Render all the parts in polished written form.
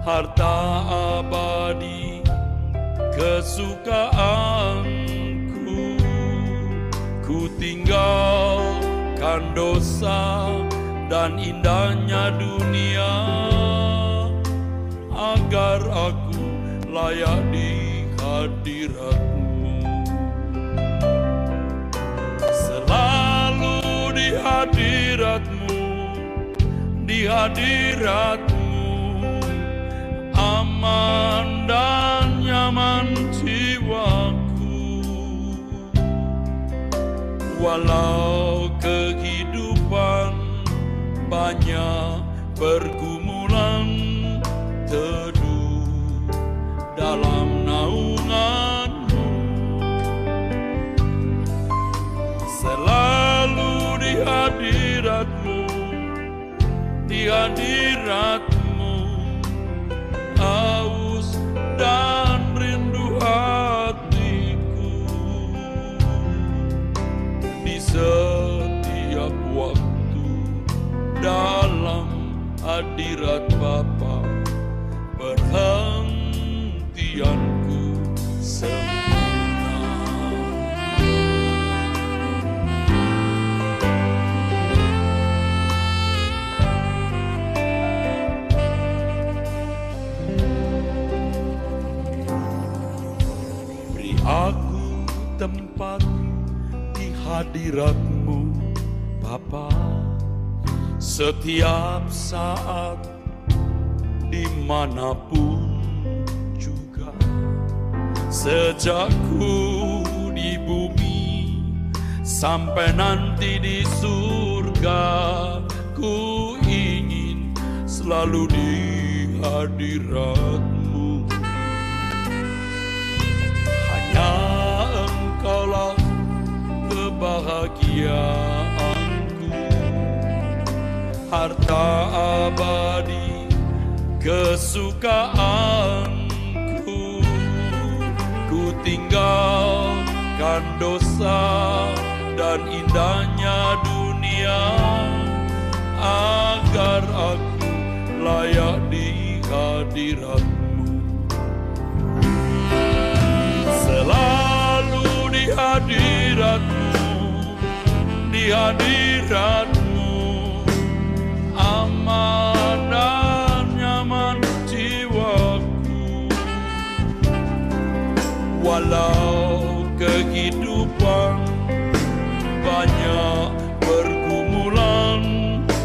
harta abadi kesukaanku. Ku tinggalkan dosa dan indahnya dunia, agar aku layak di hadirat-Mu. Selalu di hadirat-Mu, di hadirat-Mu, aman dan nyaman jiwaku. Walau kehidupan banyak pergumulan, teduh dalam naungan-Mu. Selalu di hadirat-Mu, di hadirat-Mu, haus dan rindu hatiku. Di setiap waktu dalam hadirat Bapa, perhentianku sempurna. Beri aku tempat di hadirat-Mu, Bapa, setiap saat, dimanapun juga. Sejak ku di bumi sampai nanti di surga, ku ingin selalu di hadirat-Mu. Hanya Engkaulah kebahagiaanku, harta abadi kesukaanku. Ku tinggalkan dosa dan indahnya dunia, agar aku layak di hadirat-Mu. Selalu di hadirat-Mu, di hadirat-Mu, aman dan nyaman jiwaku. Walau kehidupan banyak pergumulan,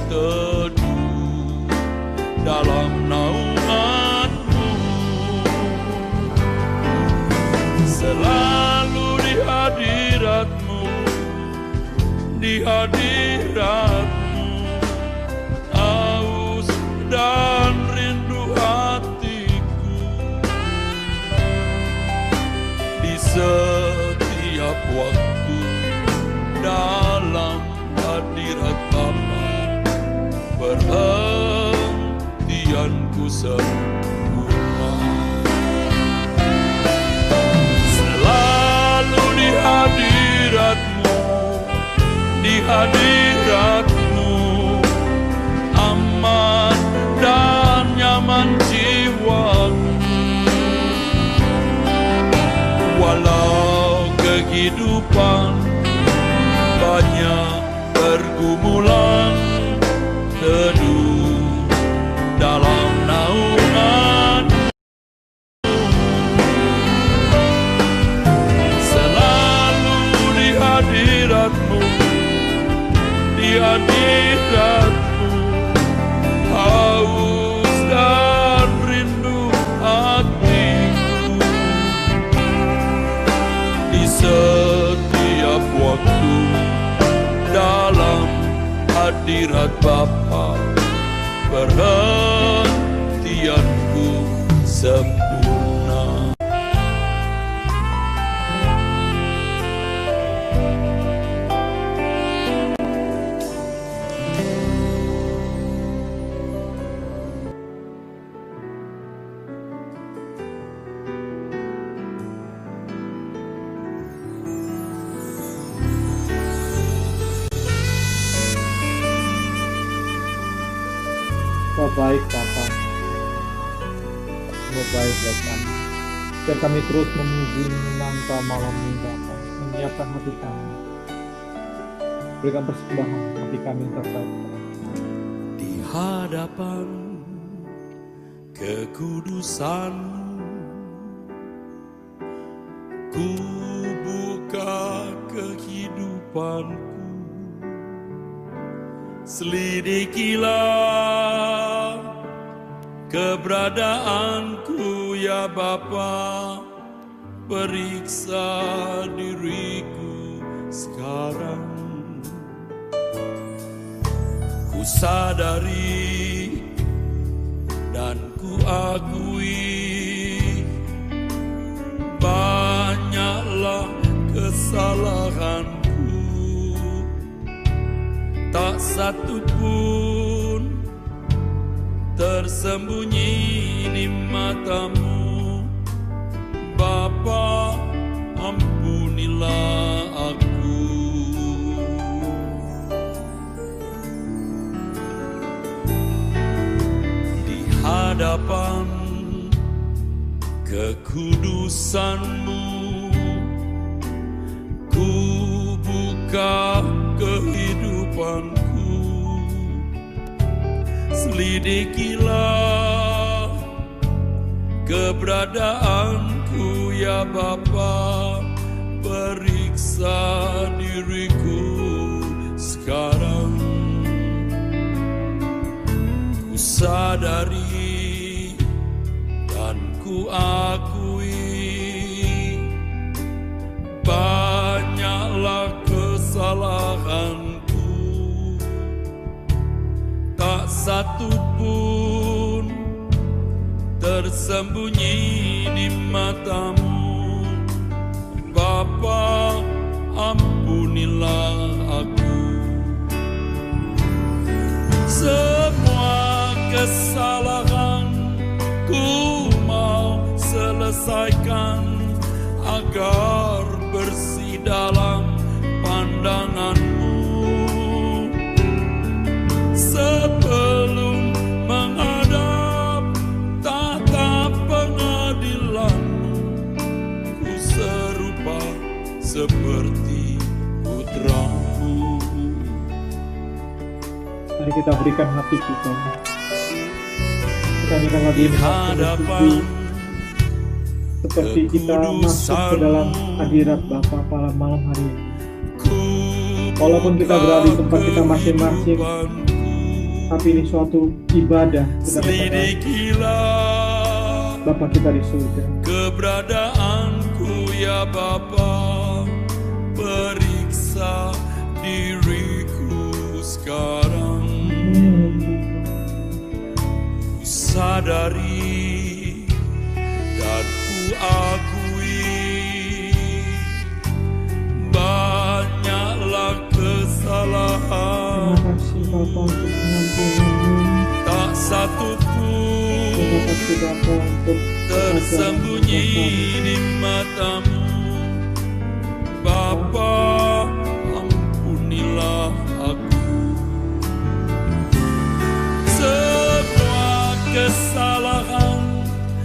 teduh dalam naungan-Mu. Selalu di hadirat-Mu, di hadirat-Mu, haus dan rindu hatiku. Di setiap waktu dalam hadirat Bapa, perhentianku sempurna. Selalu di hadirat-Mu, di hadirat-Mu, aman dan nyaman jiwaku. Walau kehidupan banyak pergumulan, teduh dalam naungan. Selalu di hadirat-Mu, di hadirat-Mu, haus dan rindu hatiku. Di setiap waktu dalam hadirat Bapa, perhentianku sempurna. Baik Bapa, Sungguh baik buat kami. Biar kami terus memuji menangka malam ini Bapa, menyiapkan hati kami, berikan persembahan hati kami yang terbaik kepada di hadapan kekudusanmu. Ku buka kehidupanku, selidikilah keberadaanku ya Bapa, periksa diriku sekarang. Ku sadari dan ku akui banyaklah kesalahanku, tak satu pun tersembunyi di matamu. Bapa, ampunilah aku. Di hadapan kekudusanmu, ku buka kehidupanku, selidikilah keberadaanku ya Bapa, periksa diriku sekarang. Ku sadari dan ku akui banyaklah kesalahanku, tak satu pun tersembunyi di matamu. Bapa, ampunilah aku. Semua kesalahan ku mau selesaikan agar bersih dalam pandanganmu. Sebelum menghadap tahta pengadilanmu, ku serupa seperti putramu. Mari kita berikan hati kita. Kami akan Di lagi hadapan seperti kita masuk ke dalam hadirat Bapa pada malam hari ini. Walaupun kita berada di tempat kita masing-masing, tapi ini suatu ibadah kita kepada Bapa kita di surga. keberadaanku ya Bapa, periksa diriku sekarang. Ku sadari dan ku akui banyaklah kesalahan, Terima kasih Bapa untuk pengampunanmu. tak satu Terima pun kasih Bapa untuk tersembunyi di matamu. Bapa, ampunilah aku. Semua kesalahan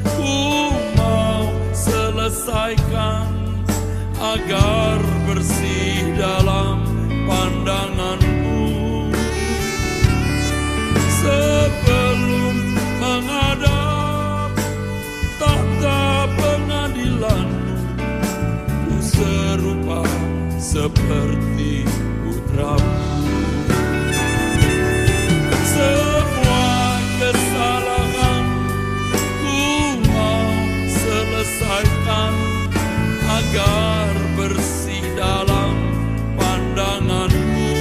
ku mau selesaikan agar bersih dalam pandanganmu. Sebelum menghadap tahta pengadilanmu, ku serupa seperti putramu. Semua kesalahan ku mau selesaikan agar bersih dalam pandanganmu.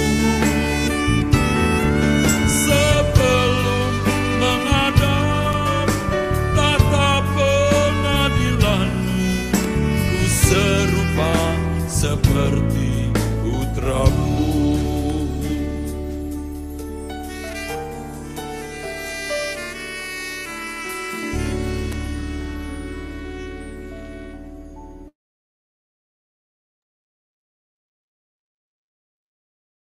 Sebelum menghadap tahta pengadilanmu, ku serupa seperti putramu.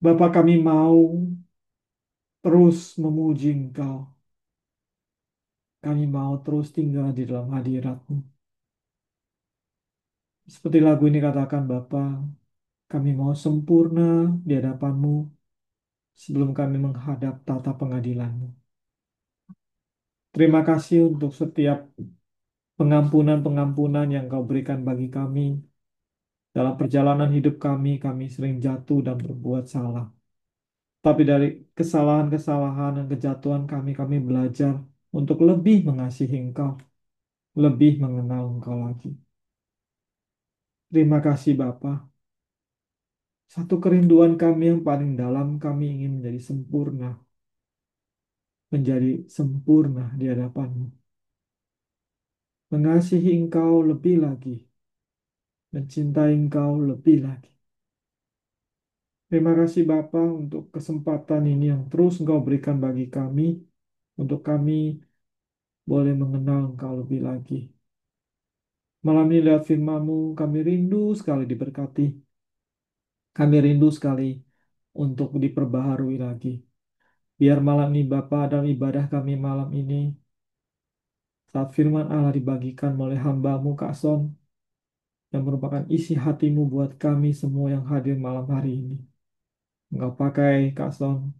Bapa, kami mau terus memuji Engkau. kami mau terus tinggal di dalam hadirat-Mu. Seperti lagu ini katakan Bapa, kami mau sempurna di hadapan-Mu sebelum kami menghadap tata pengadilan-Mu. Terima kasih untuk setiap pengampunan-pengampunan yang Kau berikan bagi kami. Dalam perjalanan hidup kami, kami sering jatuh dan berbuat salah. Tapi dari kesalahan-kesalahan dan kejatuhan kami, kami belajar untuk lebih mengasihi Engkau, lebih mengenal Engkau lagi. Terima kasih Bapa. Satu kerinduan kami yang paling dalam, kami ingin menjadi sempurna, menjadi sempurna di hadapan-Mu. Mengasihi Engkau lebih lagi, mencintai Engkau lebih lagi. Terima kasih Bapa untuk kesempatan ini yang terus Engkau berikan bagi kami, untuk kami boleh mengenal Engkau lebih lagi. Malam ini lewat firman-Mu, kami rindu sekali diberkati. Kami rindu sekali untuk diperbaharui lagi. Biar malam ini Bapa dalam ibadah kami malam ini, saat firman Allah dibagikan oleh hamba-Mu Kak Son, yang merupakan isi hati-Mu buat kami semua yang hadir malam hari ini. Engkau pakai Kak Son,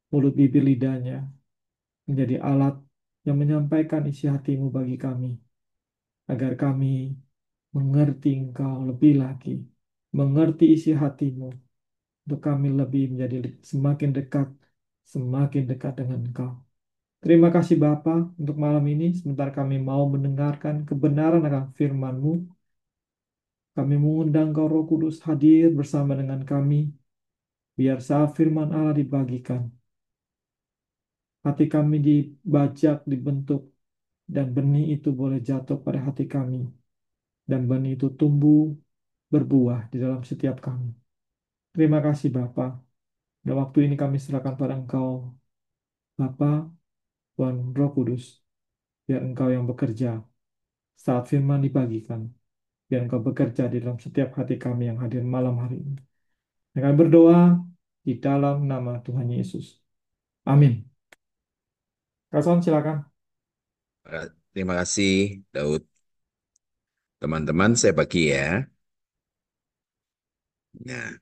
mulut bibir lidahnya, menjadi alat yang menyampaikan isi hati-Mu bagi kami, agar kami mengerti Engkau lebih lagi, mengerti isi hati-Mu, untuk kami lebih menjadi semakin dekat dengan Engkau. Terima kasih Bapa untuk malam ini, sebentar kami mau mendengarkan kebenaran akan firman-Mu. Kami mengundang Kau Roh Kudus hadir bersama dengan kami, biar saat firman Allah dibagikan, hati kami dibajak, dibentuk, dan benih itu boleh jatuh pada hati kami, dan benih itu tumbuh, berbuah di dalam setiap kami. Terima kasih Bapa. Dan waktu ini kami serahkan pada Engkau, Bapa, Tuhan Roh Kudus, biar Engkau yang bekerja saat firman dibagikan, biar Engkau bekerja di dalam setiap hati kami yang hadir malam hari ini. Dan kami berdoa di dalam nama Tuhan Yesus. Amin. Kason, silakan. Terima kasih, Daud. Teman-teman, saya bagi ya. Nah,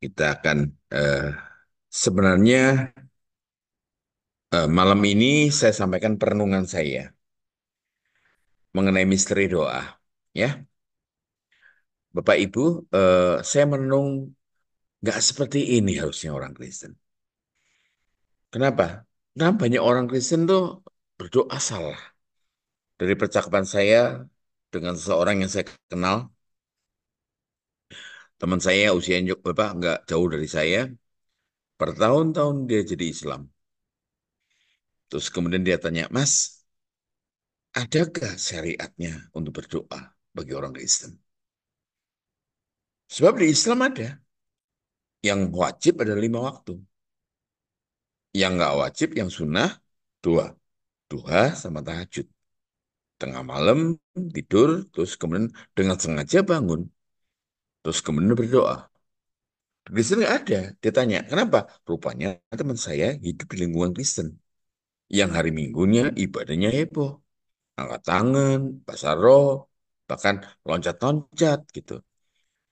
kita akan sebenarnya malam ini saya sampaikan perenungan saya mengenai misteri doa. Ya, Bapak Ibu, saya merenung nggak seperti ini harusnya orang Kristen. Kenapa? Karena banyak orang Kristen tuh berdoa salah. Dari percakapan saya dengan seseorang yang saya kenal, teman saya usianya juga Bapak nggak jauh dari saya, bertahun-tahun dia jadi Islam. Terus kemudian dia tanya, Mas, adakah syariatnya untuk berdoa bagi orang Kristen? Sebab di Islam ada. Yang wajib ada 5 waktu. Yang nggak wajib, yang sunnah, dua. Duha sama tahajud. Tengah malam tidur, terus kemudian dengan sengaja bangun. Terus kemudian berdoa. Di Kristen nggak ada. Dia tanya, kenapa? Rupanya teman saya hidup di lingkungan Kristen. Yang hari Minggunya ibadahnya heboh. Angkat tangan, bahasa roh, bahkan loncat-loncat gitu.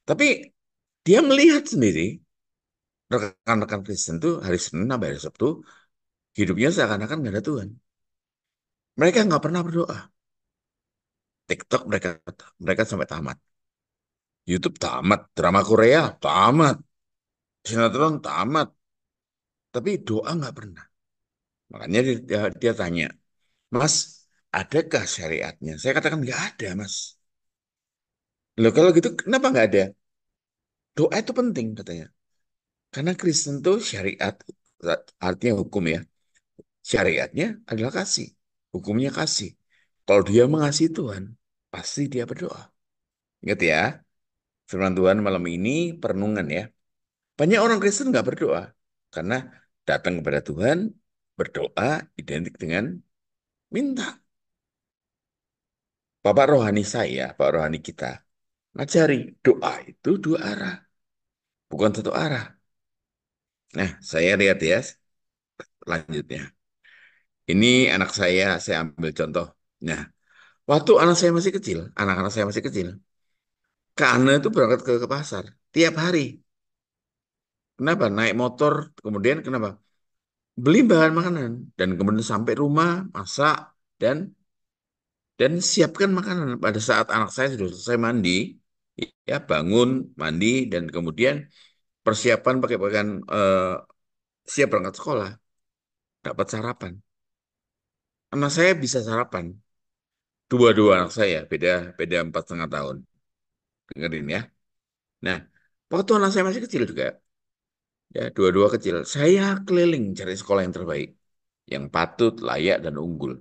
Tapi dia melihat sendiri rekan-rekan Kristen tuh hari Senin sampai hari Sabtu hidupnya seakan-akan nggak ada Tuhan. Mereka nggak pernah berdoa. TikTok mereka mereka sampai tamat. YouTube tamat, drama Korea tamat, sinetron tamat. Tapi doa nggak pernah. Makanya dia tanya, Mas, adakah syariatnya? Saya katakan nggak ada, Mas. Loh kalau gitu kenapa nggak ada? Doa itu penting katanya. Karena Kristen tuh syariat, artinya hukum ya. Syariatnya adalah kasih. Hukumnya kasih. Kalau dia mengasihi Tuhan, pasti dia berdoa. Ingat ya, firman Tuhan malam ini perenungan ya. Banyak orang Kristen nggak berdoa. Karena datang kepada Tuhan, berdoa identik dengan minta. Bapak rohani saya, Bapak rohani kita, ngajari doa itu 2 arah. Bukan 1 arah. Nah, saya lihat ya, lanjutnya. Ini anak saya ambil contoh. Nah, waktu anak saya masih kecil, anak-anak saya masih kecil, Kak Ana itu berangkat ke pasar tiap hari. Kenapa? Naik motor, kemudian kenapa? Beli bahan makanan dan kemudian sampai rumah, masak dan siapkan makanan. Pada saat anak saya sudah selesai mandi, ya bangun, mandi dan kemudian persiapan pakai pakaian siap berangkat sekolah, dapat sarapan. Anak saya bisa sarapan. Dua-dua anak saya, beda beda 4,5 tahun. Dengerin ya. Nah, waktu anak saya masih kecil juga, ya dua-dua kecil, saya keliling cari sekolah yang terbaik, yang patut, layak dan unggul,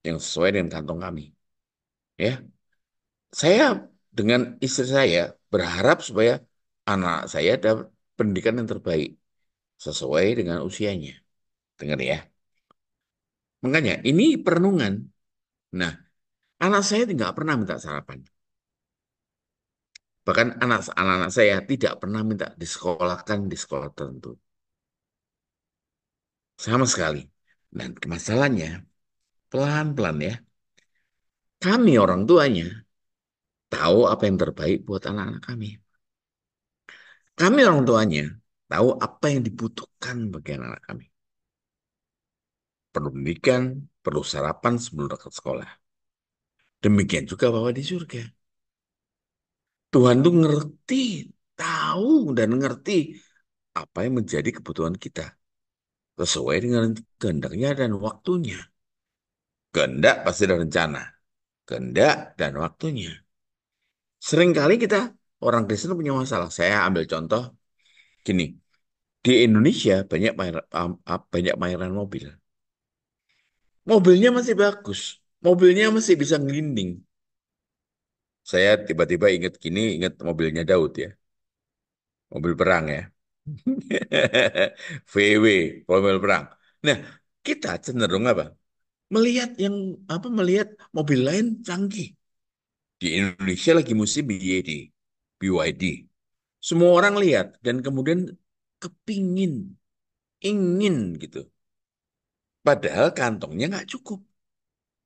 yang sesuai dengan kantong kami. Ya, saya dengan istri saya berharap supaya anak saya dapat pendidikan yang terbaik sesuai dengan usianya. Dengar ya. Makanya ini perenungan. Nah, anak saya tidak pernah minta sarapan. Bahkan anak-anak saya tidak pernah minta disekolahkan di sekolah tertentu. Sama sekali. Dan masalahnya, pelan-pelan ya, kami orang tuanya tahu apa yang terbaik buat anak-anak kami. Kami orang tuanya tahu apa yang dibutuhkan bagi anak-anak kami. Perlu pendidikan, perlu sarapan sebelum berangkat sekolah. Demikian juga bahwa di surga. Tuhan tuh ngerti, tahu dan ngerti apa yang menjadi kebutuhan kita. Sesuai dengan kehendaknya dan waktunya. Kehendak pasti ada rencana. Kehendak dan waktunya. Seringkali kita orang Kristen punya masalah. Saya ambil contoh gini. Di Indonesia banyak mainan mobil. Mobilnya masih bagus. Mobilnya masih bisa ngelinding. Saya tiba-tiba ingat mobilnya Daud ya. Mobil perang ya. VW, mobil perang. Nah, kita cenderung apa? Melihat mobil lain canggih. Di Indonesia lagi musim BYD, BYD. Semua orang lihat dan kemudian kepingin, ingin gitu. Padahal kantongnya nggak cukup.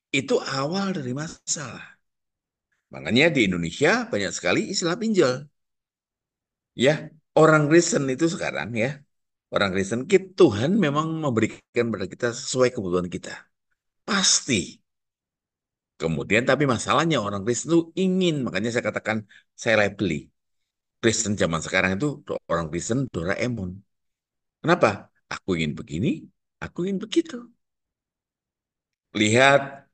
Itu awal dari masalah. Makanya di Indonesia banyak sekali istilah pinjol. Ya, orang Kristen itu sekarang ya, orang Kristen, Tuhan memang memberikan pada kita sesuai kebutuhan kita. Pasti. Kemudian tapi masalahnya orang Kristen itu ingin, makanya saya katakan saya labeli. Kristen zaman sekarang itu orang Kristen Doraemon. Kenapa? Aku ingin begini, aku ingin begitu. Lihat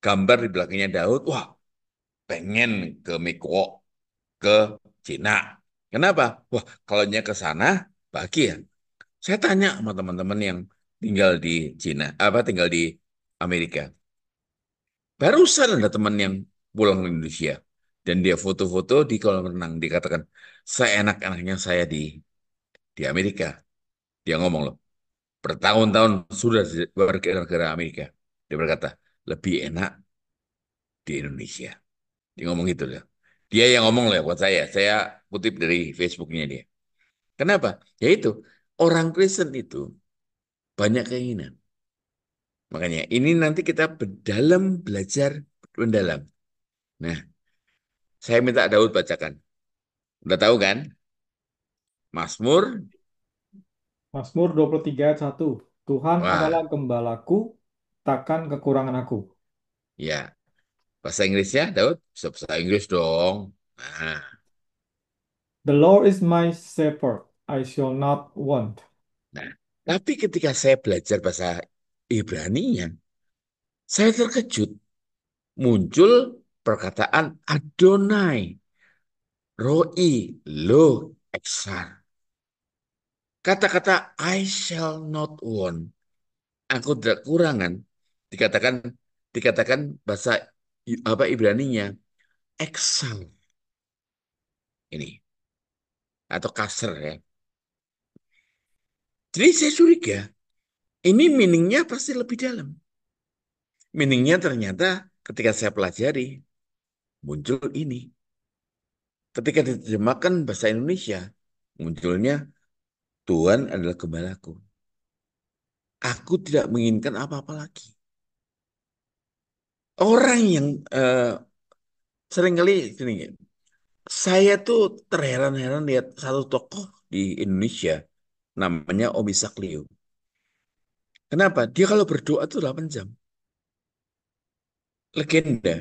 gambar di belakangnya Daud, wah pengen ke Meko, ke Cina. Kenapa? Wah, kalau ke sana bahagia. Saya tanya sama teman-teman yang tinggal di Cina, tinggal di Amerika. Barusan ada teman yang pulang ke Indonesia dan dia foto-foto di kolam renang, dikatakan seenak-enaknya saya di Amerika. Dia ngomong loh, bertahun-tahun sudah bergerak Amerika. Dia berkata, lebih enak di Indonesia. Dia ngomong gitu loh. Dia yang ngomong loh buat saya. Saya kutip dari Facebooknya dia. Kenapa? Yaitu orang Kristen itu banyak keinginan. Makanya ini nanti kita belajar mendalam. Nah, saya minta Daud bacakan. Udah tahu kan? Mazmur. Mazmur 23 ayat 1. Tuhan adalah Wah, gembalaku, takkan kekurangan aku. ya. Bahasa Inggrisnya, Daud? Bisa bahasa Inggris dong. Nah, The Lord is my shepherd, I shall not want. nah. Tapi ketika saya belajar bahasa Ibrani-nya, saya terkejut. Muncul perkataan Adonai, Roi, Lo, Eksar. Kata-kata I shall not want. Aku tidak kurangan. Dikatakan dikatakan bahasa Ibrani-nya, Eksal. Ini atau kasar ya. Jadi saya curiga, ini meaningnya pasti lebih dalam. Meaningnya ternyata ketika saya pelajari, muncul ini. Ketika diterjemahkan bahasa Indonesia, munculnya Tuhan adalah gembalaku. Aku tidak menginginkan apa-apa lagi. Orang yang seringkali gini, saya tuh terheran-heran lihat satu tokoh di Indonesia namanya Omi Saklio. Kenapa? Dia kalau berdoa tuh 8 jam. Legenda.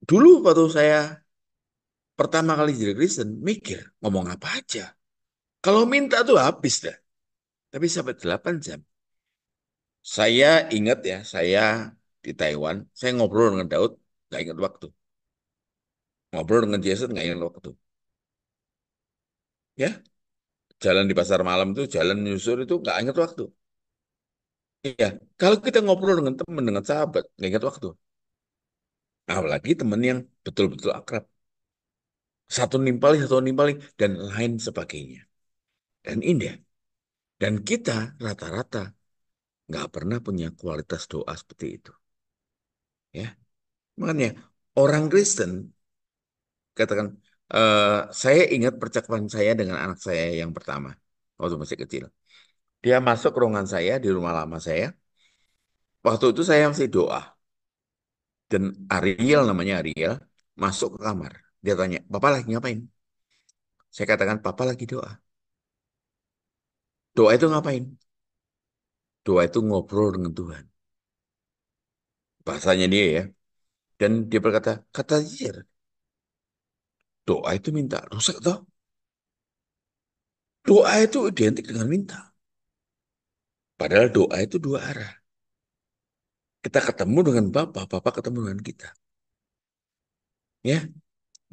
Dulu waktu saya pertama kali jadi Kristen, mikir ngomong apa aja. Kalau minta tuh habis dah. Tapi sampai 8 jam. Saya ingat ya, saya di Taiwan, saya ngobrol dengan Daud, nggak ingat waktu. Ngobrol dengan Jason, nggak ingat waktu. Ya, jalan di pasar malam itu, jalan nyusur itu nggak ingat waktu. Iya, kalau kita ngobrol dengan teman, dengan sahabat, nggak ingat waktu. Apalagi teman yang betul-betul akrab. Satu nimpali, dan lain sebagainya. Dan indah. Dan kita rata-rata nggak pernah punya kualitas doa seperti itu. Ya, makanya orang Kristen katakan, eh, saya ingat percakapan saya dengan anak saya yang pertama waktu masih kecil. Dia masuk ke ruangan saya di rumah lama saya. Waktu itu saya masih doa. Dan Ariel, namanya Ariel, masuk ke kamar. Dia tanya, Bapak lagi ngapain? Saya katakan, Papa lagi doa. Doa itu ngapain? Doa itu ngobrol dengan Tuhan. Bahasanya dia ya. Dan dia berkata, kata dia, doa itu minta. Rusak toh? Doa itu identik dengan minta. Padahal doa itu dua arah. Kita ketemu dengan Bapa, Bapa ketemu dengan kita. Ya,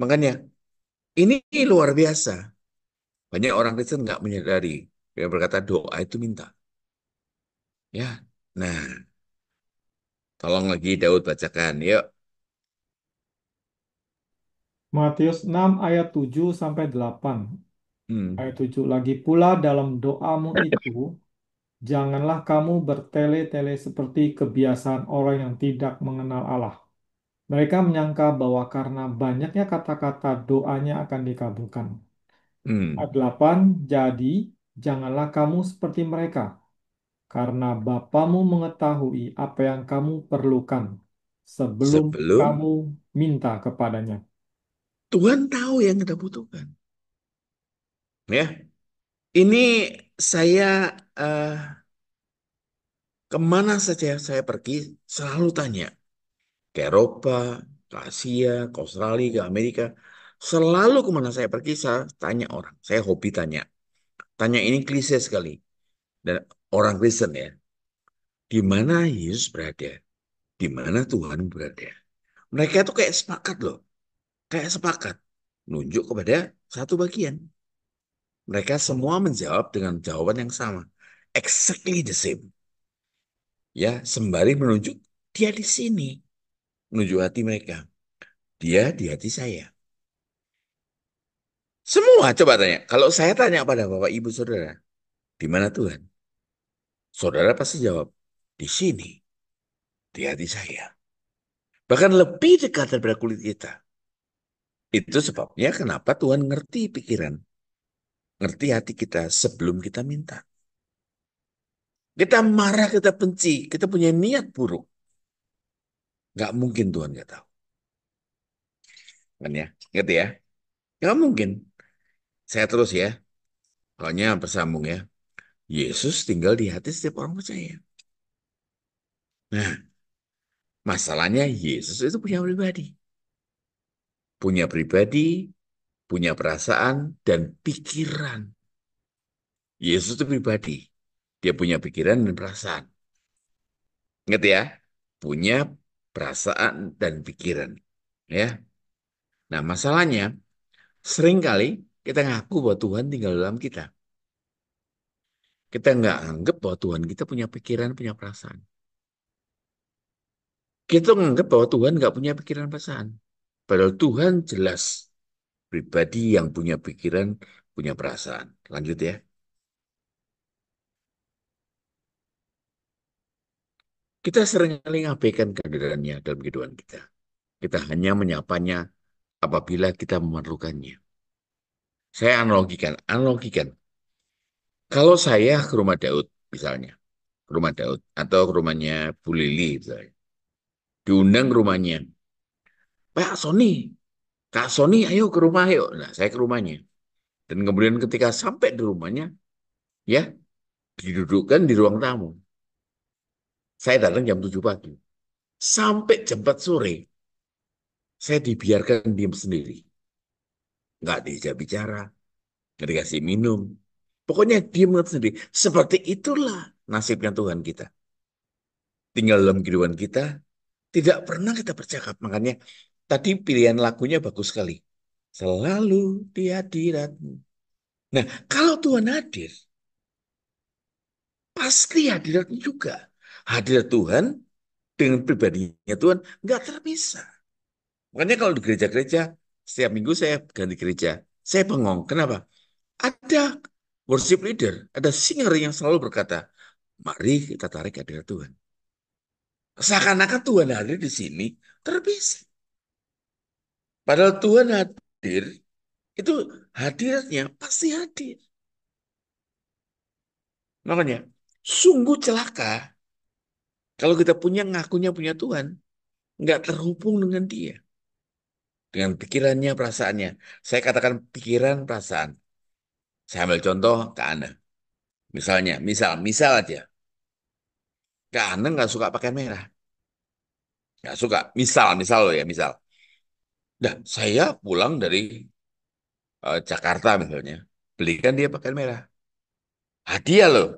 makanya ini luar biasa. Banyak orang Kristen nggak menyadari. Dia berkata doa itu minta. Ya, nah, tolong lagi Daud bacakan. Yuk. Matius 6 ayat 7 sampai 8. Hmm, Ayat 7 lagi pula dalam doamu itu, janganlah kamu bertele-tele seperti kebiasaan orang yang tidak mengenal Allah. Mereka menyangka bahwa karena banyaknya kata-kata doanya akan dikabulkan. Ayat hmm. 8, jadi janganlah kamu seperti mereka, karena Bapamu mengetahui apa yang kamu perlukan sebelum Sebelum kamu minta kepadanya. Tuhan tahu yang kita butuhkan. Ya, ini saya eh, kemana saja saya pergi selalu tanya ke Eropa, ke Asia, ke Australia, ke Amerika. Selalu kemana saya pergi saya tanya orang. Saya hobi tanya. Tanya ini klise sekali. Dan orang Kristen ya. Di mana Yesus berada? Di mana Tuhan berada? Mereka tuh kayak sepakat loh. Kayak sepakat. Nunjuk kepada satu bagian. Mereka semua menjawab dengan jawaban yang sama. Exactly the same. Ya, sembari menunjuk dia di sini. Menunjuk hati mereka. Dia di hati saya. Semua coba tanya. Kalau saya tanya pada Bapak Ibu Saudara, di mana Tuhan? Saudara pasti jawab, di sini, di hati saya. Bahkan lebih dekat daripada kulit kita. Itu sebabnya kenapa Tuhan ngerti pikiran, ngerti hati kita sebelum kita minta. Kita marah, kita benci, kita punya niat buruk. Nggak mungkin Tuhan nggak tahu. Kan ya? Ngerti ya? Nggak mungkin. Saya terus ya. Pokoknya bersambung ya. Yesus tinggal di hati setiap orang percaya. Nah, masalahnya Yesus itu punya pribadi. Punya pribadi, punya perasaan, dan pikiran. Yesus itu pribadi. Dia punya pikiran dan perasaan. Ngerti ya? Punya perasaan dan pikiran. Ya. Nah, masalahnya seringkali kita ngaku bahwa Tuhan tinggal dalam kita. Kita nggak anggap bahwa Tuhan kita punya pikiran, punya perasaan. Kita menganggap bahwa Tuhan nggak punya pikiran, perasaan. Padahal Tuhan jelas pribadi yang punya pikiran, punya perasaan. Lanjut ya. Kita seringkali ngabaikan kehadirannya dalam kehidupan kita. Kita hanya menyapanya apabila kita memerlukannya. Saya analogikan. Kalau saya ke rumah Daud, misalnya, ke rumah Daud, atau ke rumahnya Bu Lili, misalnya. Diundang ke rumahnya, Pak Sony, Kak Sony, ayo ke rumah, ayo. Nah, saya ke rumahnya. Dan kemudian ketika sampai di rumahnya, ya, didudukkan di ruang tamu. Saya datang jam 7 pagi. Sampai jam 4 sore, saya dibiarkan diam sendiri. Nggak diajak bicara, nggak dikasih minum. Pokoknya diam sendiri. Seperti itulah nasibnya Tuhan kita. Tinggal dalam kehidupan kita, tidak pernah kita bercakap. Makanya tadi pilihan lagunya bagus sekali. Selalu di hadiratmu. Nah, kalau Tuhan hadir, pasti hadiratmu juga. Hadirat Tuhan dengan pribadinya Tuhan nggak terpisah. Makanya kalau di gereja-gereja, setiap minggu saya ganti gereja. Saya bengong. Kenapa? Ada worship leader, ada singer yang selalu berkata, mari kita tarik hadirat Tuhan. Seakan-akan Tuhan hadir di sini, terpisah. Padahal Tuhan hadir, itu hadiratnya pasti hadir. Makanya, sungguh celaka kalau kita punya ngakunya punya Tuhan, nggak terhubung dengan dia. Dengan pikirannya, perasaannya. Saya katakan pikiran, perasaan. Saya ambil contoh ke Anda. Misalnya, misal aja. Ke Anda nggak suka pakai merah. Nggak suka. Misal loh ya, misal. Dah, saya pulang dari Jakarta misalnya. Belikan dia pakai merah. Hadiah loh.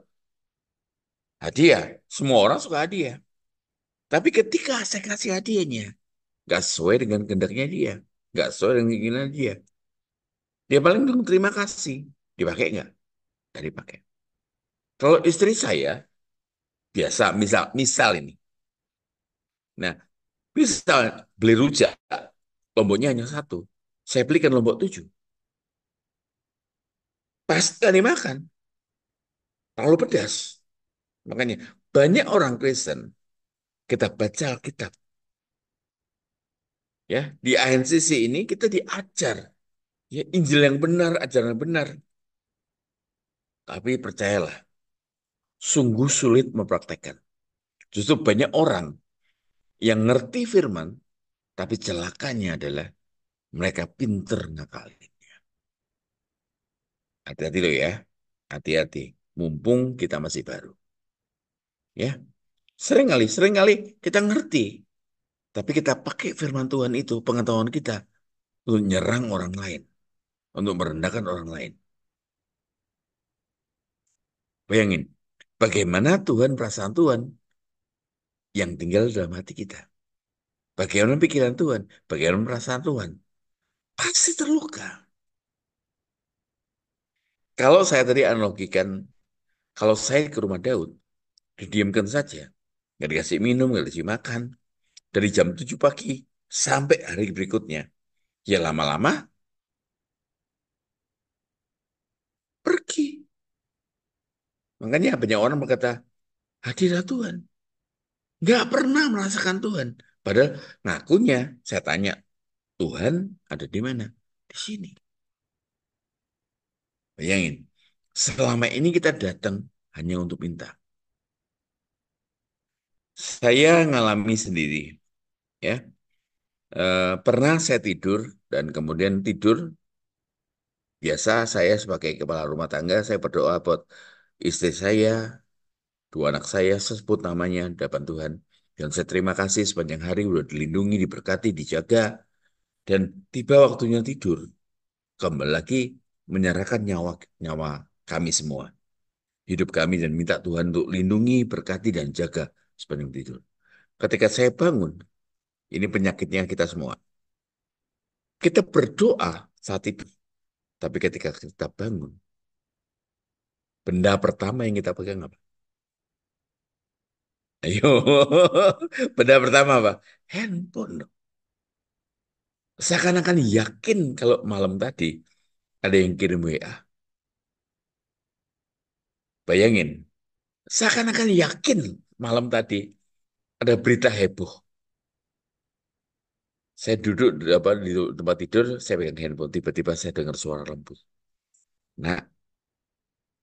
Hadiah. Semua orang suka hadiah. Tapi ketika saya kasih hadiahnya, nggak sesuai dengan kehendaknya dia. Nggak sesuai dengan keinginan dia. Dia paling bilang terima kasih. Dipakai nggak? Nggak dipakai. Kalau istri saya, biasa, misal ini. Nah, misal beli rujak, lomboknya hanya satu. Saya belikan lombok 7. Pasti nggak dimakan. Terlalu pedas. Makanya banyak orang Kristen, kita baca Alkitab. Ya, di ANCC ini kita diajar. Ya, Injil yang benar, ajaran yang benar. Tapi percayalah, sungguh sulit mempraktekkan. Justru banyak orang yang ngerti firman, tapi celakanya adalah mereka pinter ngakalin. Hati-hati loh ya, hati-hati. Mumpung kita masih baru. Ya, sering kali kita ngerti, tapi kita pakai firman Tuhan itu, pengetahuan kita, untuk nyerang orang lain, untuk merendahkan orang lain. Bayangin, bagaimana Tuhan, perasaan Tuhan yang tinggal dalam hati kita. Bagaimana pikiran Tuhan, bagaimana perasaan Tuhan. Pasti terluka. Kalau saya tadi analogikan, kalau saya ke rumah Daud, didiamkan saja. Nggak dikasih minum, nggak dikasih makan. Dari jam 7 pagi sampai hari berikutnya. Ya lama-lama pergi. Makanya banyak orang berkata, hadirat Tuhan. Nggak pernah merasakan Tuhan. Padahal ngakunya, saya tanya, Tuhan ada di mana? Di sini. Bayangin, selama ini kita datang hanya untuk minta. Saya ngalami sendiri, ya. Pernah saya tidur dan kemudian tidur. Biasa saya sebagai kepala rumah tangga, saya berdoa buat istri saya, 2 anak saya, saya sebut namanya di hadapan Tuhan. Dan saya terima kasih sepanjang hari sudah dilindungi, diberkati, dijaga. Dan tiba waktunya tidur, kembali lagi menyerahkan nyawa nyawa kami semua, hidup kami, dan minta Tuhan untuk lindungi, berkati, dan jaga sepanjang tidur. Ketika saya bangun, ini penyakitnya kita semua. Kita berdoa saat itu, tapi ketika kita bangun, benda pertama yang kita pegang apa? Ayo, benda pertama apa? Handphone. Seakan-akan yakin kalau malam tadi ada yang kirim WA. Bayangin, seakan-akan yakin malam tadi ada berita heboh. Saya duduk di tempat tidur, saya pegang handphone. Tiba-tiba saya dengar suara lembut. Nah,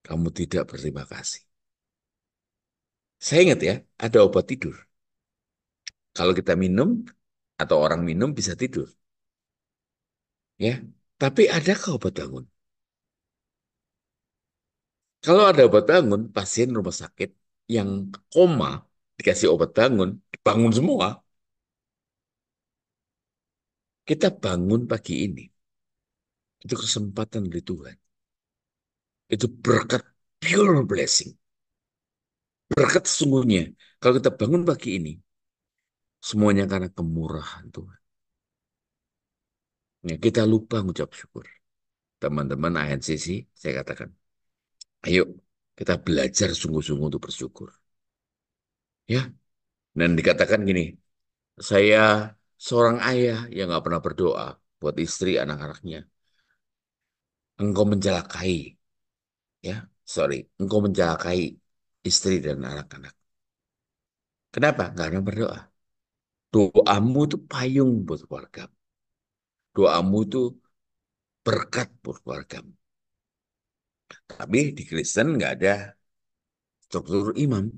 kamu tidak berterima kasih. Saya ingat ya, ada obat tidur. Kalau kita minum atau orang minum bisa tidur, ya. Tapi adakah obat bangun? Kalau ada obat bangun, pasien rumah sakit yang koma dikasih obat bangun, bangun semua. Kita bangun pagi ini, itu kesempatan dari Tuhan. Itu berkat, pure blessing. Berkat sesungguhnya. Kalau kita bangun pagi ini, semuanya karena kemurahan Tuhan. Ya, kita lupa mengucap syukur. Teman-teman ANCC, saya katakan, ayo kita belajar sungguh-sungguh untuk bersyukur. Ya, dan dikatakan gini, saya seorang ayah yang nggak pernah berdoa buat istri anak-anaknya. Engkau mencelakai, ya, sorry, engkau mencelakai istri dan anak-anak. Kenapa? Karena berdoa. Doamu itu payung buat keluarga. Doamu itu berkat buat keluarga. Tapi di Kristen nggak ada struktur imam.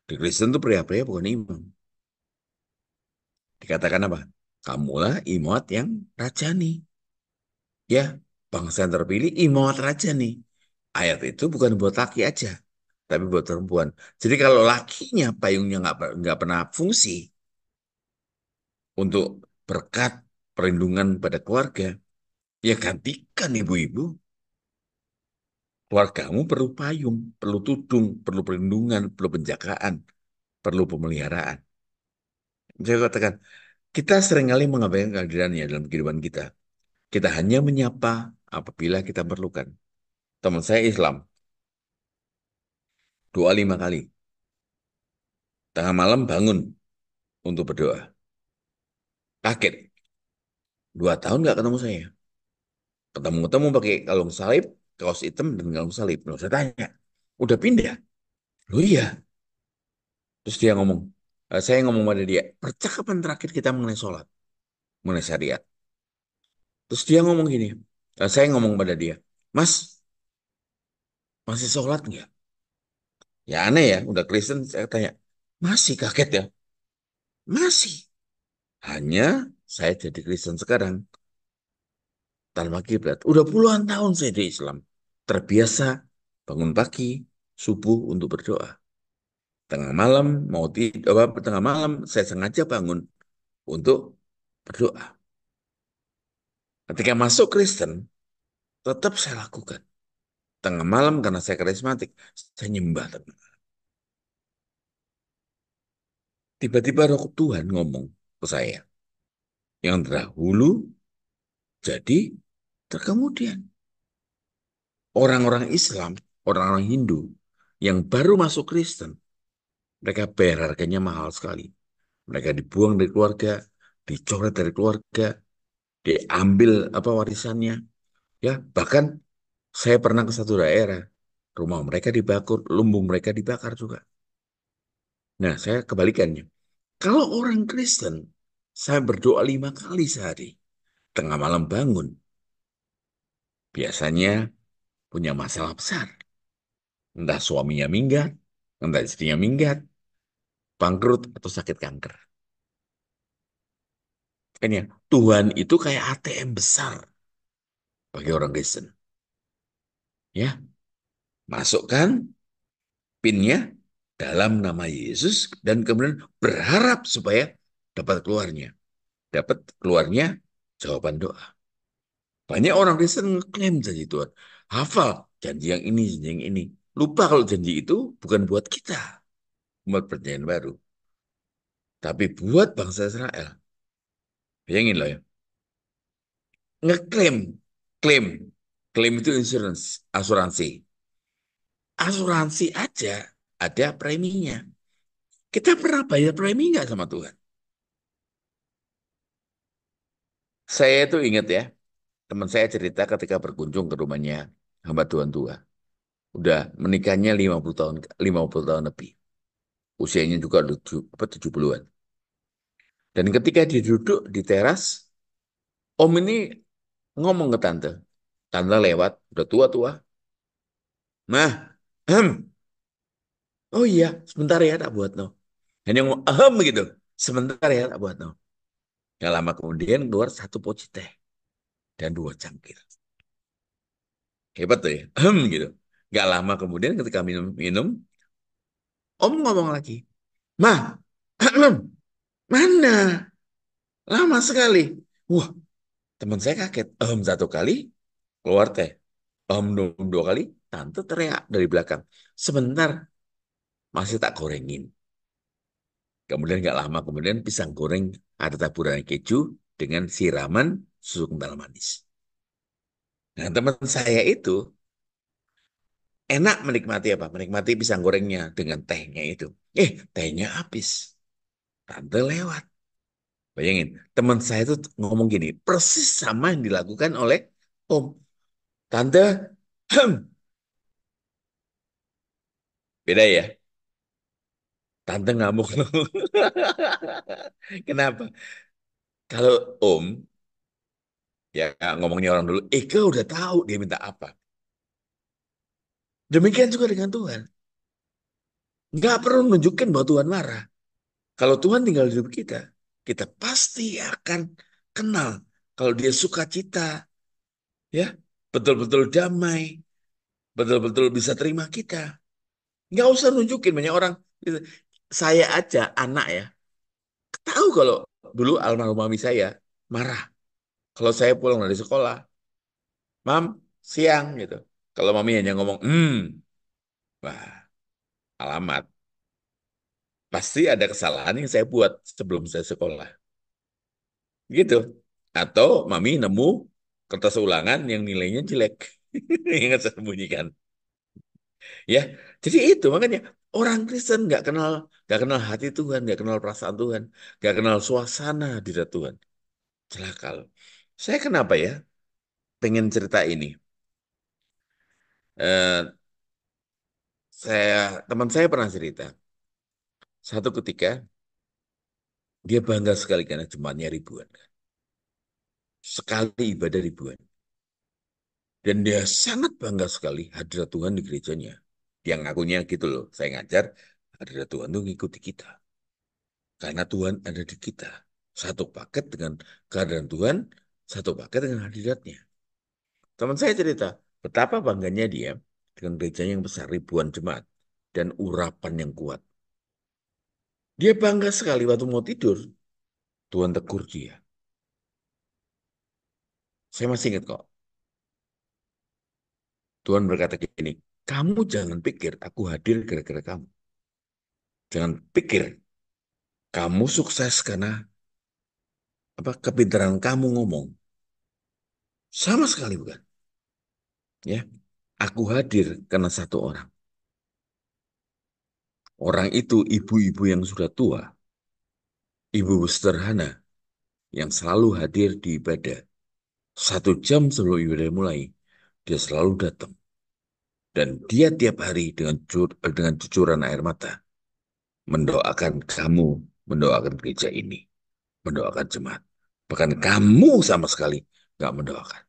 Di Kristen itu pria-pria bukan imam. Dikatakan apa? Kamulah imat yang rajani. Ya, bangsa yang terpilih imat rajani. Ayat itu bukan buat laki aja, tapi buat perempuan. Jadi kalau lakinya payungnya nggak pernah fungsi untuk berkat perlindungan pada keluarga, ya gantikan ibu-ibu. Keluargamu perlu payung, perlu tudung, perlu perlindungan, perlu penjagaan, perlu pemeliharaan. Saya katakan, kita seringkali mengabaikan kehadirannya dalam kehidupan kita. Kita hanya menyapa apabila kita perlukan. Teman saya Islam, doa 5 kali. Tengah malam bangun untuk berdoa. Kaget, 2 tahun nggak ketemu saya. Ketemu-ketemu pakai kalung salib, kaos hitam dan kalung salib. Loh, saya tanya, udah pindah? Loh iya. Terus dia ngomong, saya ngomong pada dia, percakapan terakhir kita mengenai sholat, mengenai syariat. Terus dia ngomong gini, saya ngomong pada dia, Mas, masih sholat nggak? Ya aneh ya, udah Kristen, saya tanya, masih kaget ya? Masih. Hanya saya jadi Kristen sekarang, tanpa kiblat. Udah puluhan tahun saya di Islam. Terbiasa bangun pagi, subuh untuk berdoa. Tengah malam, mau tidur, tengah malam saya sengaja bangun untuk berdoa. Ketika masuk Kristen, tetap saya lakukan. Tengah malam karena saya karismatik, saya nyembah. Tiba-tiba Roh Tuhan ngomong ke saya, yang terdahulu jadi terkemudian. Orang-orang Islam, orang-orang Hindu yang baru masuk Kristen, mereka bayar harganya mahal sekali. Mereka dibuang dari keluarga, dicoret dari keluarga, diambil apa warisannya. Ya, bahkan saya pernah ke satu daerah, rumah mereka dibakar, lumbung mereka dibakar juga. Nah, saya kebalikannya. Kalau orang Kristen, saya berdoa 5 kali sehari. Tengah malam bangun, biasanya punya masalah besar. Entah suaminya minggat, entah istrinya minggat, bangkrut, atau sakit kanker. Kan ya, Tuhan itu kayak ATM besar bagi orang Kristen. Ya, masukkan PIN-nya dalam nama Yesus dan kemudian berharap supaya dapat keluarnya jawaban doa. Banyak orang Kristen ngeklaim janji Tuhan, hafal janji yang ini, janji yang ini. Lupa kalau janji itu bukan buat kita, buat perjanjian baru, tapi buat bangsa Israel. Bayangin loh ya, ngeklaim, klaim, klaim itu insurance, asuransi. Asuransi aja ada preminya. Kita pernah bayar premi nggak sama Tuhan? Saya itu ingat ya, teman saya cerita ketika berkunjung ke rumahnya hamba Tuhan tua. Udah menikahnya 50 tahun, 50 tahun lebih. Usianya juga 70-an. Dan ketika dia duduk di teras, Om ini ngomong ke tante. Tante lewat, udah tua-tua. Mah, Oh iya, sebentar ya tak buat no. Hanya ngomong ahem gitu. Sebentar ya tak buat no. Gak lama kemudian keluar satu poci teh dan dua cangkir. Hebat tuh ya. Ahem gitu. Gak lama kemudian ketika minum, Om ngomong lagi. Mah, mana? Lama sekali. Wah, teman saya kaget. Satu kali, keluar teh. Dua kali, tante teriak dari belakang. Sebentar, masih tak gorengin. Kemudian nggak lama kemudian pisang goreng ada taburan keju dengan siraman susu kental manis. Nah, teman saya itu enak menikmati apa? Menikmati pisang gorengnya dengan tehnya itu. Tehnya habis. Tante lewat. Bayangin, teman saya itu ngomong gini, persis sama yang dilakukan oleh Om. Tante, beda ya. Tante ngamuk. Kenapa? Kalau Om, ya ngomongnya orang dulu, Eka udah tahu dia minta apa. Demikian juga dengan Tuhan. Nggak perlu nunjukin bahwa Tuhan marah. Kalau Tuhan tinggal di hidup kita, kita pasti akan kenal. Kalau dia sukacita, ya, betul-betul damai, betul-betul bisa terima kita. Nggak usah nunjukin banyak orang. Saya aja anak ya, tahu kalau dulu almarhum mami saya marah. Kalau saya pulang dari sekolah, Mam, siang gitu. Kalau mami hanya ngomong, wah, alamat. Pasti ada kesalahan yang saya buat sebelum saya sekolah. Gitu. Atau mami nemu kertas ulangan yang nilainya jelek. Yang saya sembunyikan. Ya, jadi itu makanya orang Kristen nggak kenal hati Tuhan, nggak kenal perasaan Tuhan, nggak kenal suasana di hadapan Tuhan. Celaka loh. Saya kenapa ya pengen cerita ini? Eh, teman saya pernah cerita. Satu ketika dia bangga sekali karena jemaatnya ribuan. Sekali ibadah ribuan. Dan dia sangat bangga sekali hadirat Tuhan di gerejanya. Yang ngakunya gitu loh, saya ngajar, hadirat Tuhan tuh ngikuti kita. Karena Tuhan ada di kita. Satu paket dengan kehadiran Tuhan, satu paket dengan hadiratnya. Teman saya cerita, betapa bangganya dia dengan gerejanya yang besar, ribuan jemaat, dan urapan yang kuat. Dia bangga sekali waktu mau tidur, Tuhan tegur dia. Saya masih ingat kok, Tuhan berkata gini, kamu jangan pikir aku hadir gara-gara kamu. Jangan pikir kamu sukses karena apa kepintaran kamu ngomong. Sama sekali bukan. Ya, aku hadir karena satu orang. Orang itu ibu-ibu yang sudah tua, ibu sederhana yang selalu hadir di ibadah. 1 jam sebelum ibadah mulai, dia selalu datang. Dan dia tiap hari dengan cucuran air mata mendoakan kamu, mendoakan gereja ini, mendoakan jemaat. Bahkan kamu sama sekali nggak mendoakan.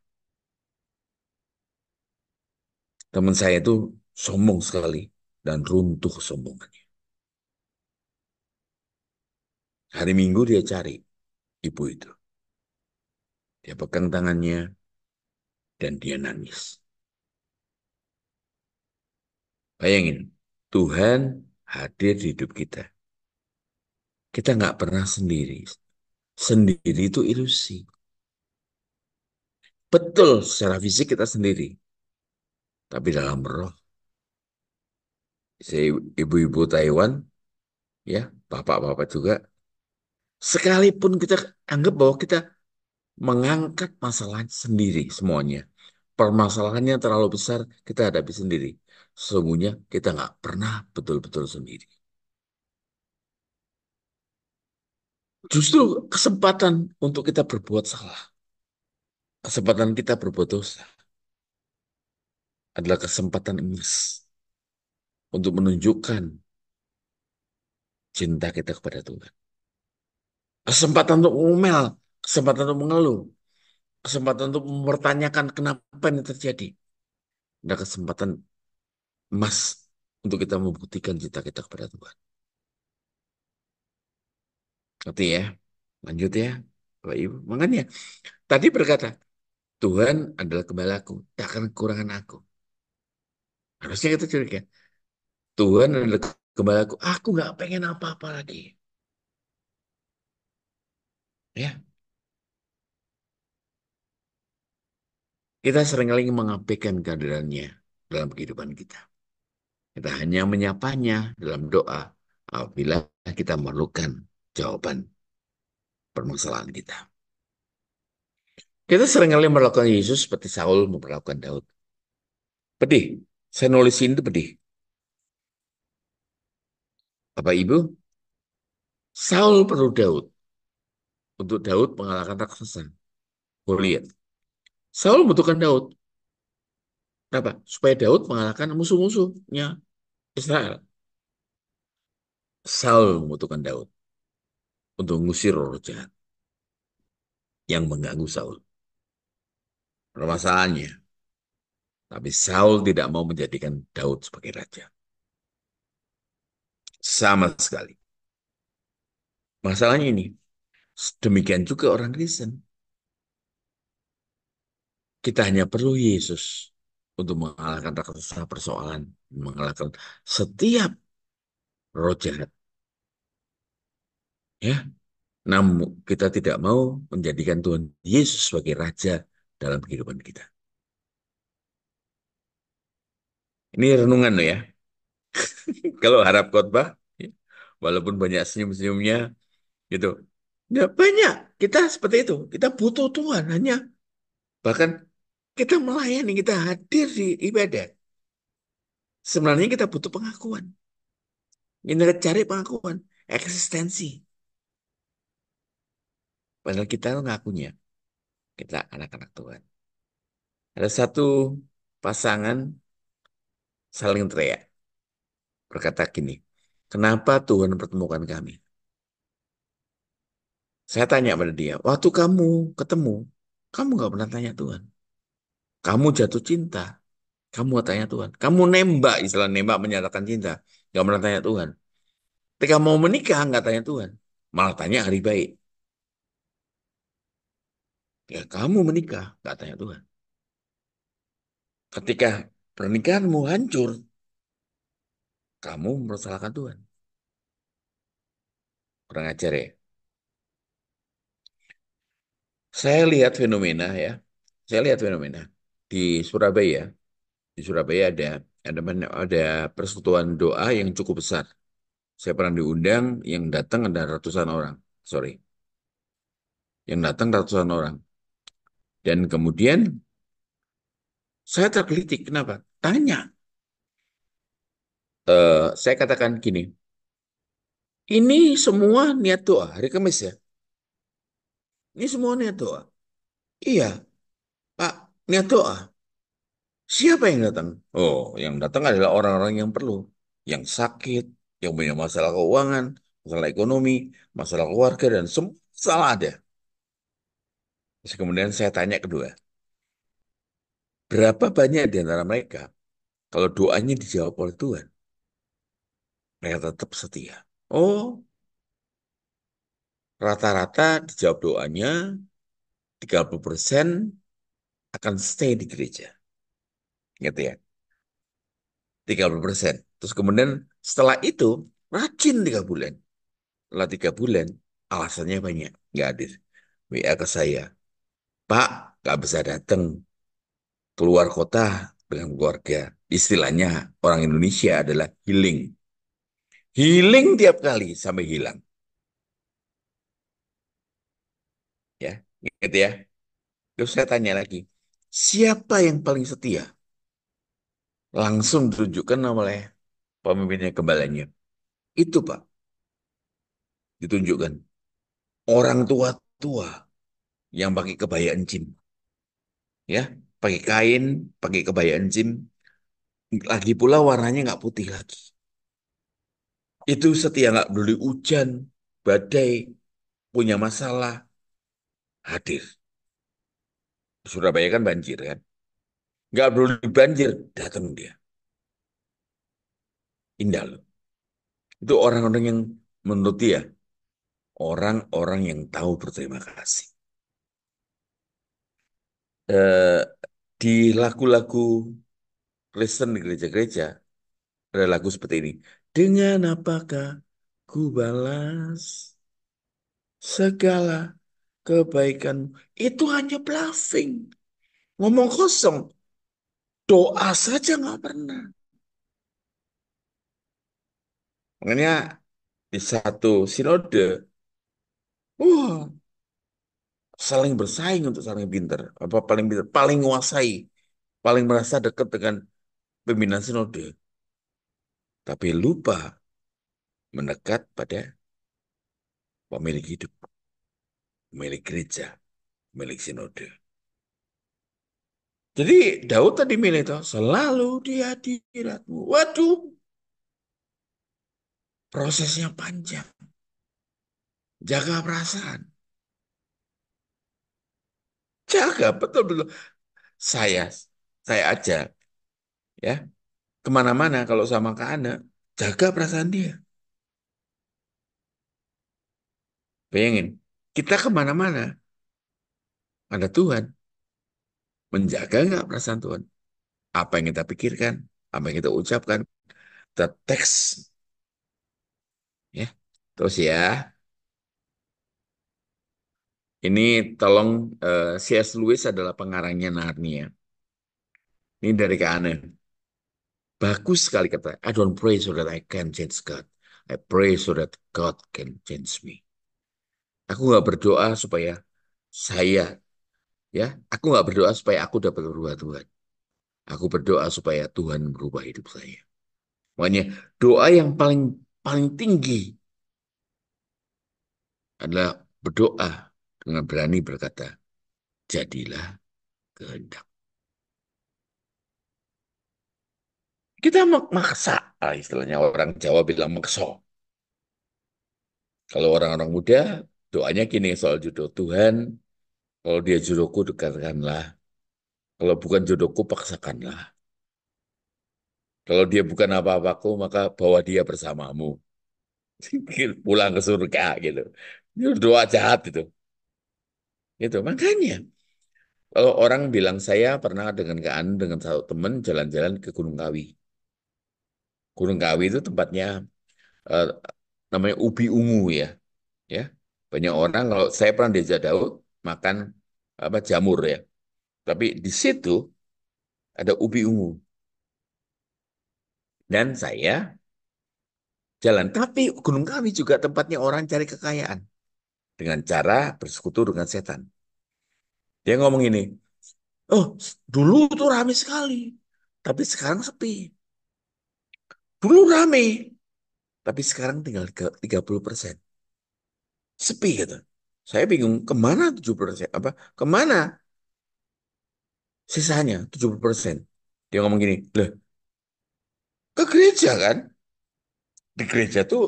Teman saya itu sombong sekali dan runtuh kesombongannya. Hari Minggu dia cari ibu itu. Dia pegang tangannya dan dia nangis. Bayangin, Tuhan hadir di hidup kita. Kita nggak pernah sendiri. Sendiri itu ilusi. Betul, secara fisik kita sendiri. Tapi dalam roh, si ibu-ibu Taiwan, ya, bapak-bapak juga, sekalipun kita anggap bahwa kita mengangkat masalah sendiri semuanya. Permasalahannya terlalu besar, kita hadapi sendiri. Sesungguhnya kita nggak pernah betul-betul sendiri. Justru kesempatan untuk kita berbuat salah, kesempatan kita berbuat dosa adalah kesempatan emas untuk menunjukkan cinta kita kepada Tuhan. Kesempatan untuk ngomel, kesempatan untuk mengeluh, kesempatan untuk mempertanyakan kenapa ini terjadi. Ada kesempatan emas untuk kita membuktikan cinta kita kepada Tuhan. Ngerti ya? Lanjut ya, Bapak Ibu. Makanya tadi berkata, Tuhan adalah gembalaku, tak akan kekurangan aku. Harusnya kita curiga, Tuhan adalah gembalaku, aku nggak pengen apa-apa lagi. Ya, kita seringkali mengabaikan kehadirannya dalam kehidupan kita. Kita hanya menyapanya dalam doa apabila kita memerlukan jawaban permasalahan kita. Kita seringkali melakukan Yesus seperti Saul memperlakukan Daud. Pedih. Saya nulis ini itu pedih. Bapak Ibu, Saul perlu Daud untuk Daud mengalahkan raksasa Goliat. Saul membutuhkan Daud. Kenapa? Supaya Daud mengalahkan musuh-musuhnya Israel. Saul membutuhkan Daud untuk mengusir roh jahat yang mengganggu Saul. Permasalahannya, tapi Saul tidak mau menjadikan Daud sebagai raja. Sama sekali. Masalahnya ini, demikian juga orang Kristen. Kita hanya perlu Yesus untuk mengalahkan raksasa persoalan, mengalahkan setiap roh jahat. Ya, namun kita tidak mau menjadikan Tuhan Yesus sebagai raja dalam kehidupan kita. Ini renungan loh ya. Kalau harap khotbah, ya, walaupun banyak senyum-senyumnya, gitu. Ya banyak. Kita seperti itu. Kita butuh Tuhan. Hanya bahkan kita melayani, kita hadir di ibadah. Sebenarnya kita butuh pengakuan. Kita cari pengakuan, eksistensi. Padahal kita ngakunya, kita anak-anak Tuhan. Ada satu pasangan saling teriak. Berkata gini, kenapa Tuhan pertemukan kami? Saya tanya pada dia, waktu kamu ketemu, kamu nggak pernah tanya Tuhan. Kamu jatuh cinta, kamu nggak tanya Tuhan. Kamu nembak, istilah nembak menyatakan cinta, nggak pernah tanya Tuhan. Ketika mau menikah, nggak tanya Tuhan. Malah tanya hari baik. Ya kamu menikah, nggak tanya Tuhan. Ketika pernikahanmu hancur, kamu mempersalahkan Tuhan. Kurang ajar ya. Saya lihat fenomena ya. Saya lihat fenomena di Surabaya. Di Surabaya ada persekutuan doa yang cukup besar. Saya pernah diundang, yang datang ada ratusan orang. Sorry, yang datang ratusan orang. Dan kemudian saya tergelitik. Kenapa? Tanya. Saya katakan gini, ini semua niat doa hari Kamis ya. Ini semua niat doa. Iya, Pak, niat doa. Siapa yang datang? Oh, yang datang adalah orang-orang yang perlu, yang sakit, yang punya masalah keuangan, masalah ekonomi, masalah keluarga, dan semua salah ada. Terus kemudian saya tanya kedua, berapa banyak di antara mereka kalau doanya dijawab oleh Tuhan, mereka tetap setia. Oh, rata-rata dijawab doanya 30% akan stay di gereja. Gitu ya, 30%. Terus kemudian setelah itu rajin 3 bulan. Setelah 3 bulan, alasannya banyak, nggak hadir. WA ke saya, Pak, nggak bisa datang keluar kota dengan keluarga. Istilahnya orang Indonesia adalah healing. Healing tiap kali sampai hilang. Ya, gitu ya. Terus saya tanya lagi, siapa yang paling setia? Langsung ditunjukkan oleh pemimpinnya gembalanya. Itu Pak, ditunjukkan. Orang tua-tua yang pakai kebaya encim. Ya, pakai kain, pakai kebaya encim. Lagi pula warnanya nggak putih lagi. Itu setia nggak peduli hujan, badai, punya masalah, hadir. Surabaya kan banjir kan. Nggak peduli banjir, datang dia. Indah loh. Itu orang-orang yang menurut dia, orang-orang yang tahu berterima kasih. Eh, di lagu-lagu Kristen di gereja-gereja, ada lagu seperti ini. Dengan apakah ku balas segala kebaikan? Itu hanya bluffing. Ngomong kosong. Doa saja nggak pernah. Makanya di satu sinode, wah, saling bersaing untuk saling pinter. Apa paling pinter? Paling menguasai. Paling merasa dekat dengan pimpinan sinode. Tapi lupa mendekat pada pemilik hidup, pemilik gereja, pemilik sinode. Jadi Daud tadi milih itu selalu di hadiratmu. Waduh, prosesnya panjang. Jaga perasaan. Jaga betul-betul. Saya, saya aja ya kemana-mana kalau sama Kak Ana, jaga perasaan dia. Bayangin, kita kemana-mana ada Tuhan. Menjaga nggak perasaan Tuhan? Apa yang kita pikirkan, apa yang kita ucapkan, kita teks ya. Terus ya, ini tolong C.S. Lewis adalah pengarangnya Narnia. Ini dari Kak Ana. Bagus sekali kata. I don't pray so that I can change God. I pray so that God can change me. Aku nggak berdoa supaya saya, ya, aku nggak berdoa supaya aku dapat berubah Tuhan. Aku berdoa supaya Tuhan merubah hidup saya. Makanya doa yang paling paling tinggi adalah berdoa dengan berani berkata, jadilah kehendak. Kita maksa, istilahnya orang Jawa bilang makso. Kalau orang-orang muda, doanya gini soal jodoh. Tuhan, kalau dia jodohku, dekatkanlah. Kalau bukan jodohku, paksakanlah. Kalau dia bukan apa-apaku, maka bawa dia bersamamu. Pulang ke surga gitu. Itu doa jahat itu. Itu makanya. Kalau orang bilang saya pernah dengan Kaan dengan satu teman jalan-jalan ke Gunung Kawi. Gunung Kawi itu tempatnya eh, namanya ubi ungu ya. Ya, banyak orang kalau saya pernah diajak Daud makan apa jamur ya. Tapi di situ ada ubi ungu dan saya jalan. Tapi Gunung Kawi juga tempatnya orang cari kekayaan dengan cara bersekutu dengan setan. Dia ngomong ini, oh dulu tuh rame sekali, tapi sekarang sepi. Dulu rame, tapi sekarang tinggal 30%. Sepi gitu. Saya bingung, kemana 70%? Apa? Kemana sisanya 70%? Dia ngomong gini, loh, ke gereja kan? Di gereja tuh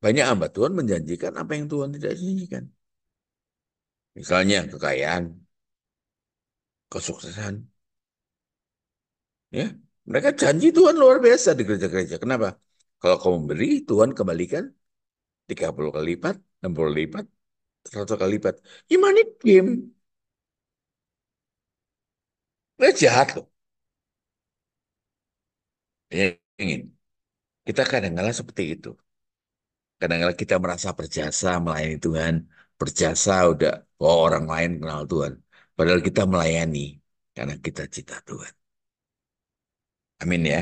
banyak hamba Tuhan menjanjikan apa yang Tuhan tidak janjikan. Misalnya kekayaan, kesuksesan. Ya, mereka janji Tuhan luar biasa di gereja-gereja. Kenapa? Kalau kamu beri, Tuhan kembalikan 30 kali lipat, 60 kali lipat, 100 kali lipat. Gimana game? Mereka jahat loh. Ya, ingin. Kita kadang-kadang seperti itu. Kadang-kadang kita merasa berjasa melayani Tuhan. Berjasa udah, oh orang lain kenal Tuhan. Padahal kita melayani karena kita cinta Tuhan. Amin ya.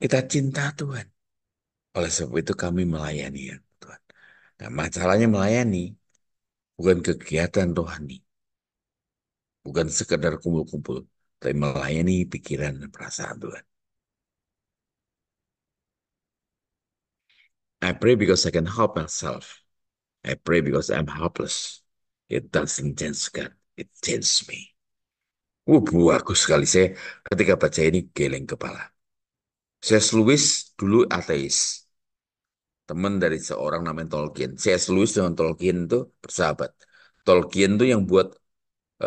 Kita cinta Tuhan. Oleh sebab itu kami melayani ya Tuhan. Nah, masalahnya melayani bukan kegiatan rohani. Bukan sekedar kumpul-kumpul. Tapi melayani pikiran dan perasaan Tuhan. I pray because I can help myself. I pray because I'm helpless. It doesn't change God. It changes me. Bagus sekali. Saya ketika baca ini geleng kepala. C.S. Lewis dulu ateis. Teman dari seorang namanya Tolkien. C.S. Lewis dengan Tolkien itu bersahabat. Tolkien itu yang buat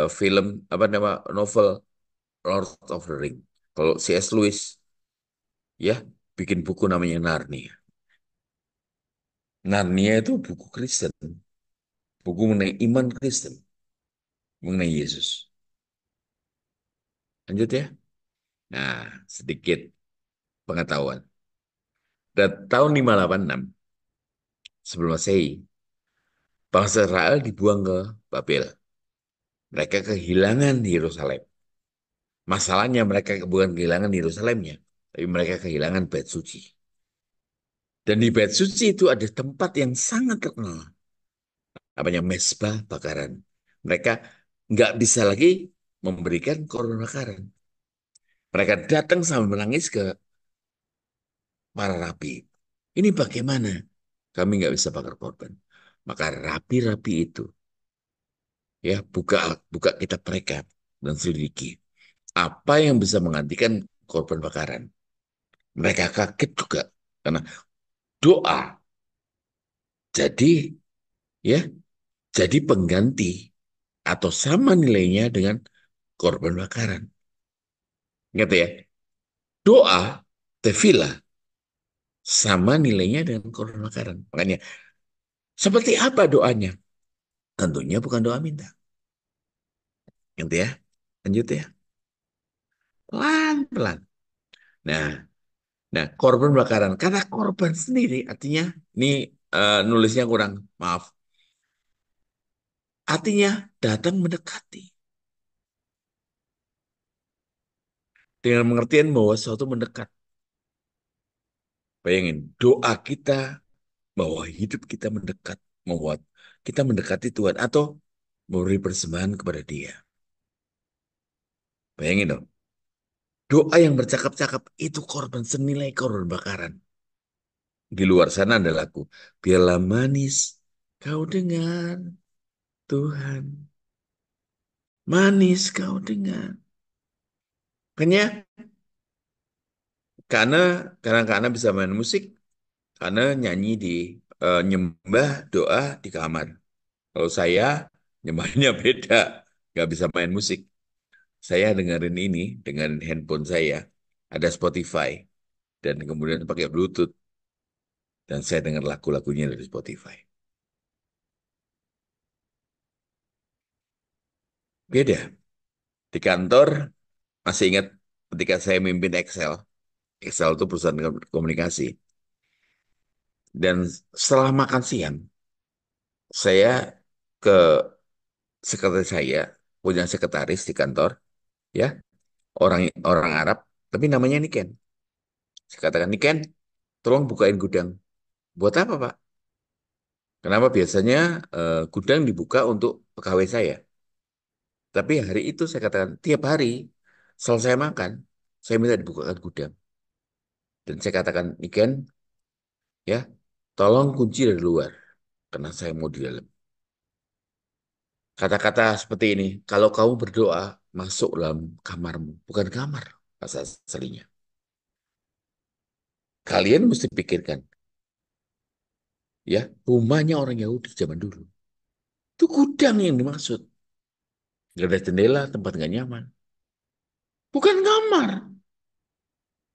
film apa nama novel Lord of the Ring. Kalau C.S. Lewis ya bikin buku namanya Narnia. Narnia itu buku Kristen, buku mengenai iman Kristen, mengenai Yesus. Lanjut ya. Nah, sedikit pengetahuan. Dan tahun 586 sebelum Masehi, bangsa Israel dibuang ke Babel. Mereka kehilangan Yerusalem. Masalahnya mereka bukan kehilangan Yerusalemnya, tapi mereka kehilangan bait suci. Dan di bait suci itu ada tempat yang sangat terkenal, namanya mezbah bakaran. Mereka nggak bisa lagi memberikan korban bakaran. Mereka datang sambil menangis ke para rabi. Ini bagaimana? Kami nggak bisa bakar korban. Maka rabi-rabi itu ya buka buka kitab mereka dan selidiki apa yang bisa menggantikan korban bakaran. Mereka kaget juga karena doa jadi ya jadi pengganti atau sama nilainya dengan korban bakaran. Ingat ya, doa tefillah sama nilainya dengan korban bakaran. Makanya seperti apa doanya? Tentunya bukan doa minta. Ingat ya, lanjut ya, pelan-pelan. Nah, nah korban bakaran. Kata korban sendiri artinya ini nulisnya kurang, maaf. Artinya datang mendekati. Dengan pengertian bahwa sesuatu mendekat. Bayangin, doa kita bahwa hidup kita mendekat, membuat kita mendekati Tuhan atau memberi persembahan kepada Dia. Bayangin dong, doa yang bercakap-cakap itu korban senilai korban bakaran. Di luar sana ada lagu, biarlah manis kau dengar Tuhan, manis kau dengar. Makanya karena karena bisa main musik, karena nyanyi di nyembah doa di kamar. Kalau saya nyembahnya beda, nggak bisa main musik. Saya dengerin ini, dengan handphone saya, ada Spotify, dan kemudian pakai Bluetooth, dan saya dengar lagu-lagunya dari Spotify. Beda. Di kantor, masih ingat ketika saya mimpin Excel. Excel itu perusahaan komunikasi. Dan setelah makan siang, saya ke sekretaris saya, punya sekretaris di kantor, ya, orang orang Arab, tapi namanya Niken. Saya katakan, Niken, tolong bukain gudang. Buat apa, Pak? Kenapa biasanya gudang dibuka untuk pegawai saya? Tapi hari itu saya katakan, tiap hari selesai makan, saya minta dibukakan gudang. Dan saya katakan, Niken, ya, tolong kunci dari luar, karena saya mau di dalam. Kata-kata seperti ini, kalau kamu berdoa, masuk dalam kamarmu, bukan kamar, bahasa aslinya. Kalian mesti pikirkan, ya, rumahnya orang Yahudi zaman dulu. Itu gudang yang dimaksud. Gak ada jendela, tempat nggak nyaman. Bukan kamar.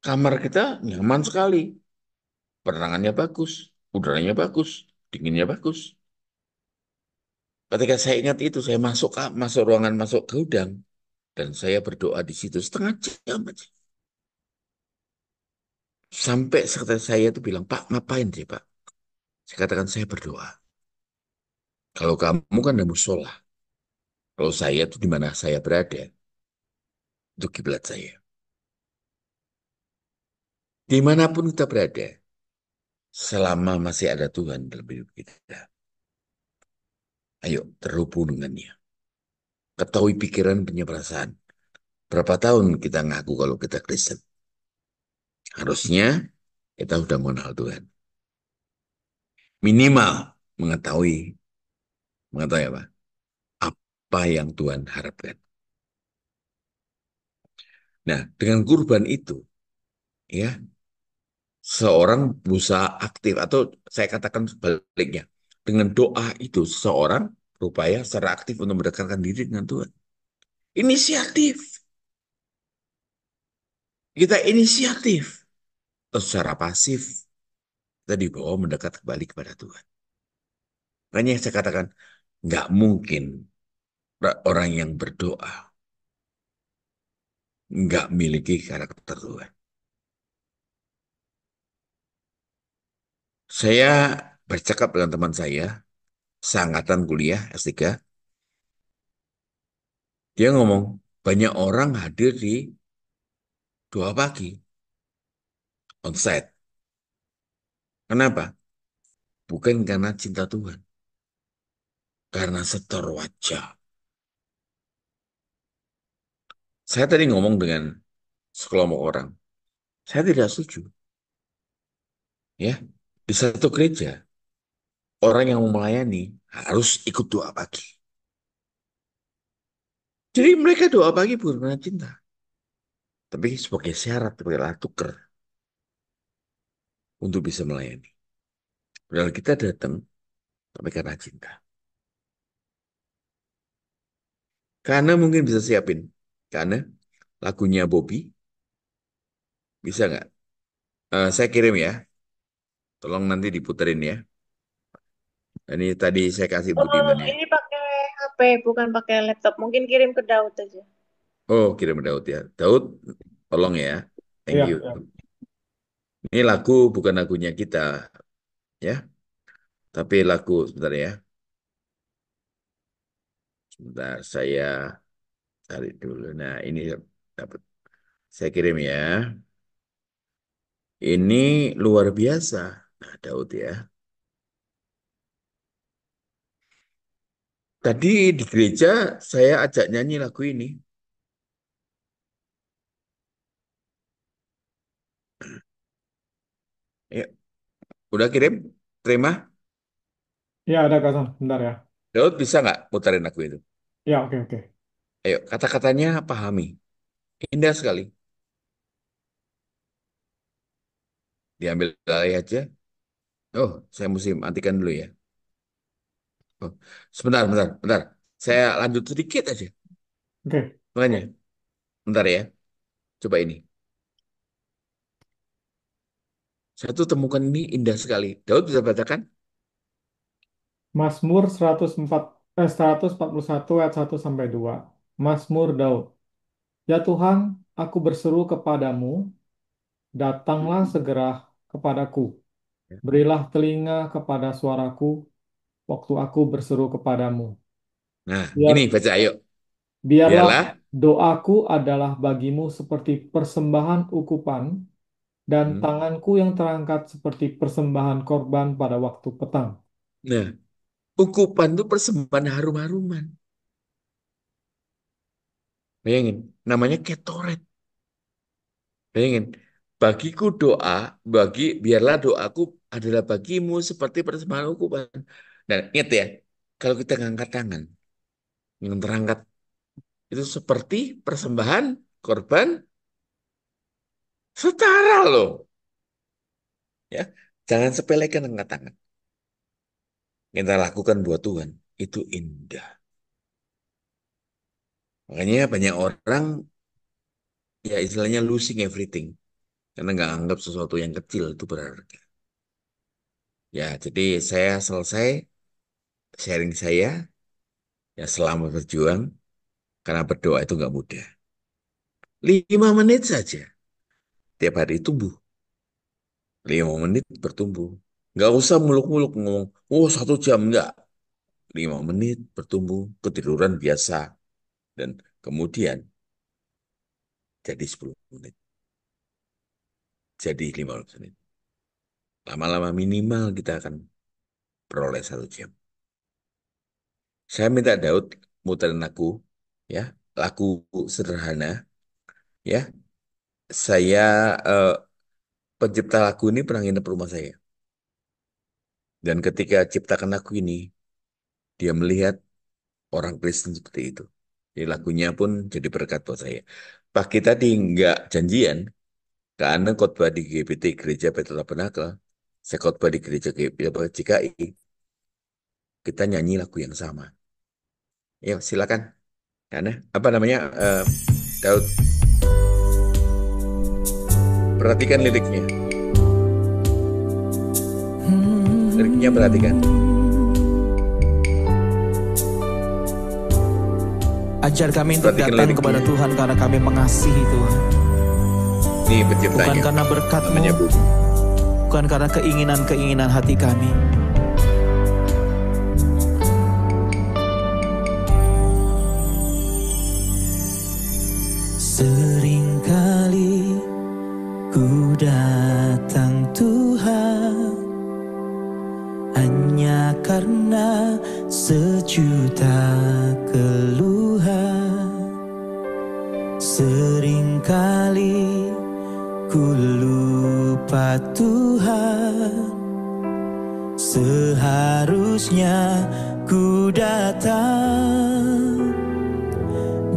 Kamar kita nyaman sekali. Penerangannya bagus, udaranya bagus, dinginnya bagus. Ketika saya ingat itu, saya masuk ruangan, masuk ke gudang, dan saya berdoa di situ setengah jam aja. Sampai sekretaris saya itu bilang, Pak, ngapain sih, Pak? Saya katakan, saya berdoa. Kalau kamu kan ada musola. Kalau saya itu di mana saya berada, itu kiblat saya. Dimanapun kita berada, selama masih ada Tuhan dalam hidup kita, ayo terhubung dengannya. Ketahui pikiran punya perasaan. Berapa tahun kita ngaku kalau kita Kristen? Harusnya kita sudah mengenal Tuhan. Minimal mengetahui, mengetahui apa? Apa yang Tuhan harapkan. Nah, dengan kurban itu, ya, seorang berusaha aktif, atau saya katakan sebaliknya, dengan doa itu seseorang berupaya secara aktif untuk mendekatkan diri dengan Tuhan. Inisiatif. Kita inisiatif. atau secara pasif kita dibawa mendekat kembali kepada Tuhan. Makanya saya katakan, nggak mungkin orang yang berdoa nggak memiliki karakter Tuhan. Saya bercakap dengan teman saya, seangkatan kuliah S3, dia ngomong, banyak orang hadir di 2 pagi, onsite. Kenapa? Bukan karena cinta Tuhan, karena setor wajah. Saya tadi ngomong dengan sekelompok orang, saya tidak setuju. Ya, di satu gereja, orang yang mau melayani harus ikut 2 pagi. Jadi mereka 2 pagi bukan karena cinta, tapi sebagai syarat, sebagai alat tukar untuk bisa melayani. Padahal kita datang, tapi karena cinta. Karena mungkin bisa siapin. Karena lagunya Bobby, bisa nggak? Saya kirim ya, tolong nanti diputerin ya. Ini tadi saya kasih Oh, Budiman ya. ini pakai HP, bukan pakai laptop. Mungkin kirim ke Daud aja. Oh, kirim Daud ya. Daud, tolong ya. Thank Iya, you. iya. Ini lagu bukan lagunya kita ya, tapi lagu sebentar ya. Sebentar saya cari dulu. Nah, ini dapat. Saya kirim ya. Ini luar biasa. Nah, Daud ya. Tadi di gereja saya ajak nyanyi lagu ini. Ya, udah kirim? Terima? Iya, ada Kak Son. Bentar ya. Daud bisa nggak putarin lagu itu? Iya, oke, oke. Ayo, kata-katanya pahami. Indah sekali. Diambil alih aja. Oh, saya mesti matikan dulu ya. Oh, sebentar, bentar, bentar. Saya lanjut sedikit aja. Oke. Makanya, bentar ya. Coba ini. Saya tuh temukan ini indah sekali. Daud bisa bacakan? Mazmur 141 ayat 1 sampai 2. Mazmur Daud. Ya Tuhan, aku berseru kepadamu, datanglah segera kepadaku. Berilah telinga kepada suaraku waktu aku berseru kepadamu. Nah, ini Biar, baca ayo. biarlah Biarlah. doaku adalah bagimu seperti persembahan ukupan dan Hmm. tanganku yang terangkat seperti persembahan korban pada waktu petang. Nah, ukupan itu persembahan harum-haruman. Bayangin, namanya ketoret. Bayangin, bagiku doa, biarlah doaku adalah bagimu seperti persembahan ukupan. Dan ingat ya, kalau kita ngangkat tangan, yang terangkat itu seperti persembahan korban setara loh. Ya, jangan sepelekan angkat tangan. Yang kita lakukan buat Tuhan itu indah. Makanya banyak orang ya istilahnya losing everything karena nggak anggap sesuatu yang kecil itu berharga. Ya, jadi saya selesai sharing saya ya selama berjuang karena berdoa itu nggak mudah. 5 menit saja tiap hari tumbuh. 5 menit bertumbuh. Nggak usah muluk-muluk ngomong, oh 1 jam nggak. 5 menit bertumbuh, ketiduran biasa. Dan kemudian jadi 10 menit. Jadi 15 menit. Lama-lama minimal kita akan peroleh 1 jam. Saya minta Daud muterin lagu, ya, lagu sederhana, ya. Saya eh, pencipta lagu ini pernah nginep rumah saya. Dan ketika ciptakan lagu ini, dia melihat orang Kristen seperti itu. Jadi lagunya pun jadi berkat buat saya. Pagi tadi nggak janjian, karena khotbah di GPT Gereja Petra Tabernakel, saya khotbah di Gereja GKI, kita nyanyi lagu yang sama. Yuk, silakan. Karena apa namanya, Daud, perhatikan liriknya. Liriknya perhatikan. Ajar kami untuk Perhatikan datang liriknya. kepada Tuhan karena kami mengasihi Tuhan. Ini Bukan penciptanya. karena berkat-Mu, Namanya bumi. bukan karena keinginan-keinginan hati kami. Seringkali ku datang Tuhan hanya karena sejuta keluhan. Seringkali ku lupa Tuhan, seharusnya ku datang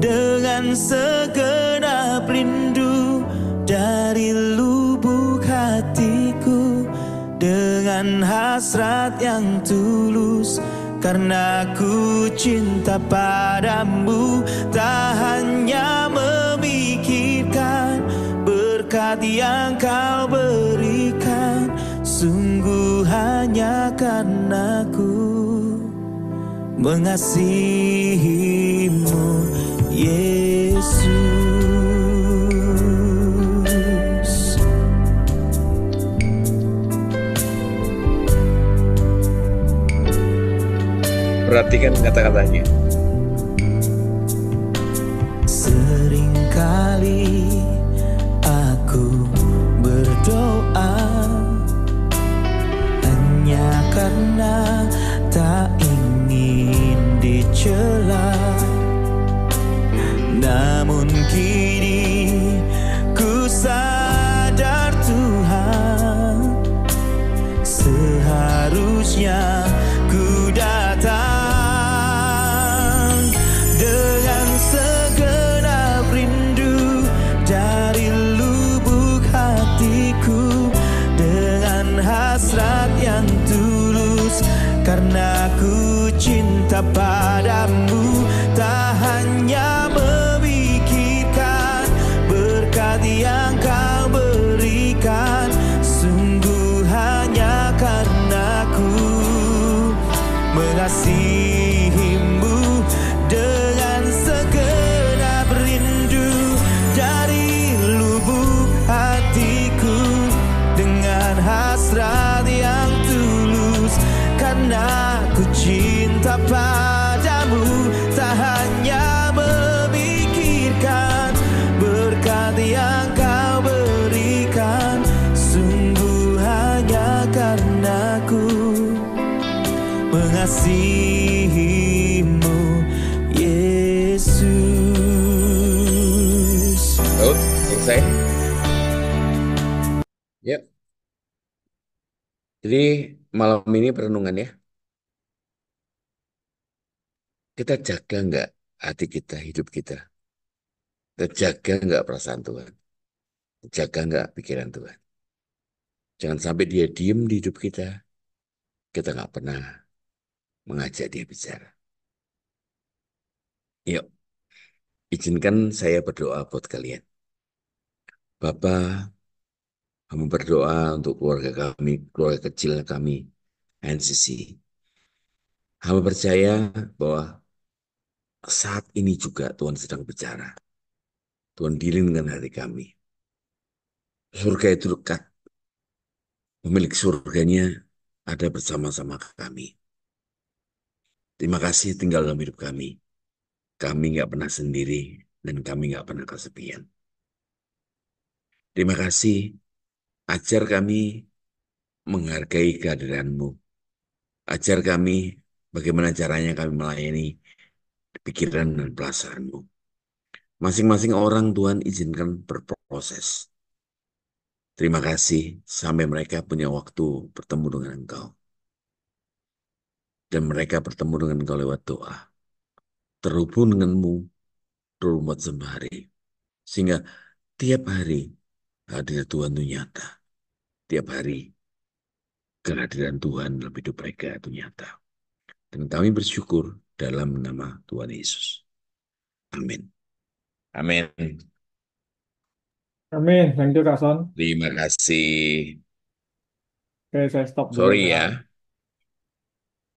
dengan segenap rindu dari lubuk hatiku, dengan hasrat yang tulus karena ku cinta padamu. Tak hanya memikirkan berkat yang kau berikan, sungguh hanya karena ku mengasihimu, Yesus. Perhatikan kata-katanya. Seringkali aku berdoa hanya karena tak ingin dicela, namun kini ku sadar Tuhan, seharusnya ku datang dengan segenap rindu dari lubuk hatiku, dengan hasrat yang tulus karena ku cinta padamu. Tak hanya memikirkan berkat yang kau berikan, sungguh hanya karena ku mengasihimu dengan segenap rindu dari lubuk hatiku, dengan hasrat yang tulus karena ku cinta padamu. Tak hanya memikirkan berkat yang kau berikan, sungguh hanya karena ku mengasihimu, Yesus. Oh, selesai. Ya. Jadi malam ini perenungan ya. Kita jaga nggak hati kita, hidup kita? Kita jaga nggak perasaan Tuhan? Jaga nggak pikiran Tuhan? Jangan sampai dia diem di hidup kita. Kita nggak pernah mengajak dia bicara. Yuk, izinkan saya berdoa buat kalian. Bapa, kami berdoa untuk keluarga kami, keluarga kecil kami, NCC. Hamba percaya bahwa saat ini juga Tuhan sedang bicara. Tuhan dealing dengan hati kami. Surga itu dekat. Pemilik surganya ada bersama-sama kami. Terima kasih tinggal dalam hidup kami. Kami nggak pernah sendiri dan kami nggak pernah kesepian. Terima kasih. Ajar kami menghargai kehadiran-Mu. Ajar kami bagaimana caranya kami melayani pikiran dan perasaan-Mu. Masing-masing orang Tuhan izinkan berproses. Terima kasih sampai mereka punya waktu bertemu dengan Engkau. Dan mereka bertemu dengan Engkau lewat doa. Terhubung dengan-Mu 24 jam hari. Sehingga tiap hari hadirat Tuhan itu nyata. Tiap hari kehadiran Tuhan dalam hidup mereka itu nyata. Dan kami bersyukur dalam nama Tuhan Yesus. Amin. Amin. Amin. Thank you, Kak Son. Terima kasih. Oke, saya stop dulu. Sorry ya.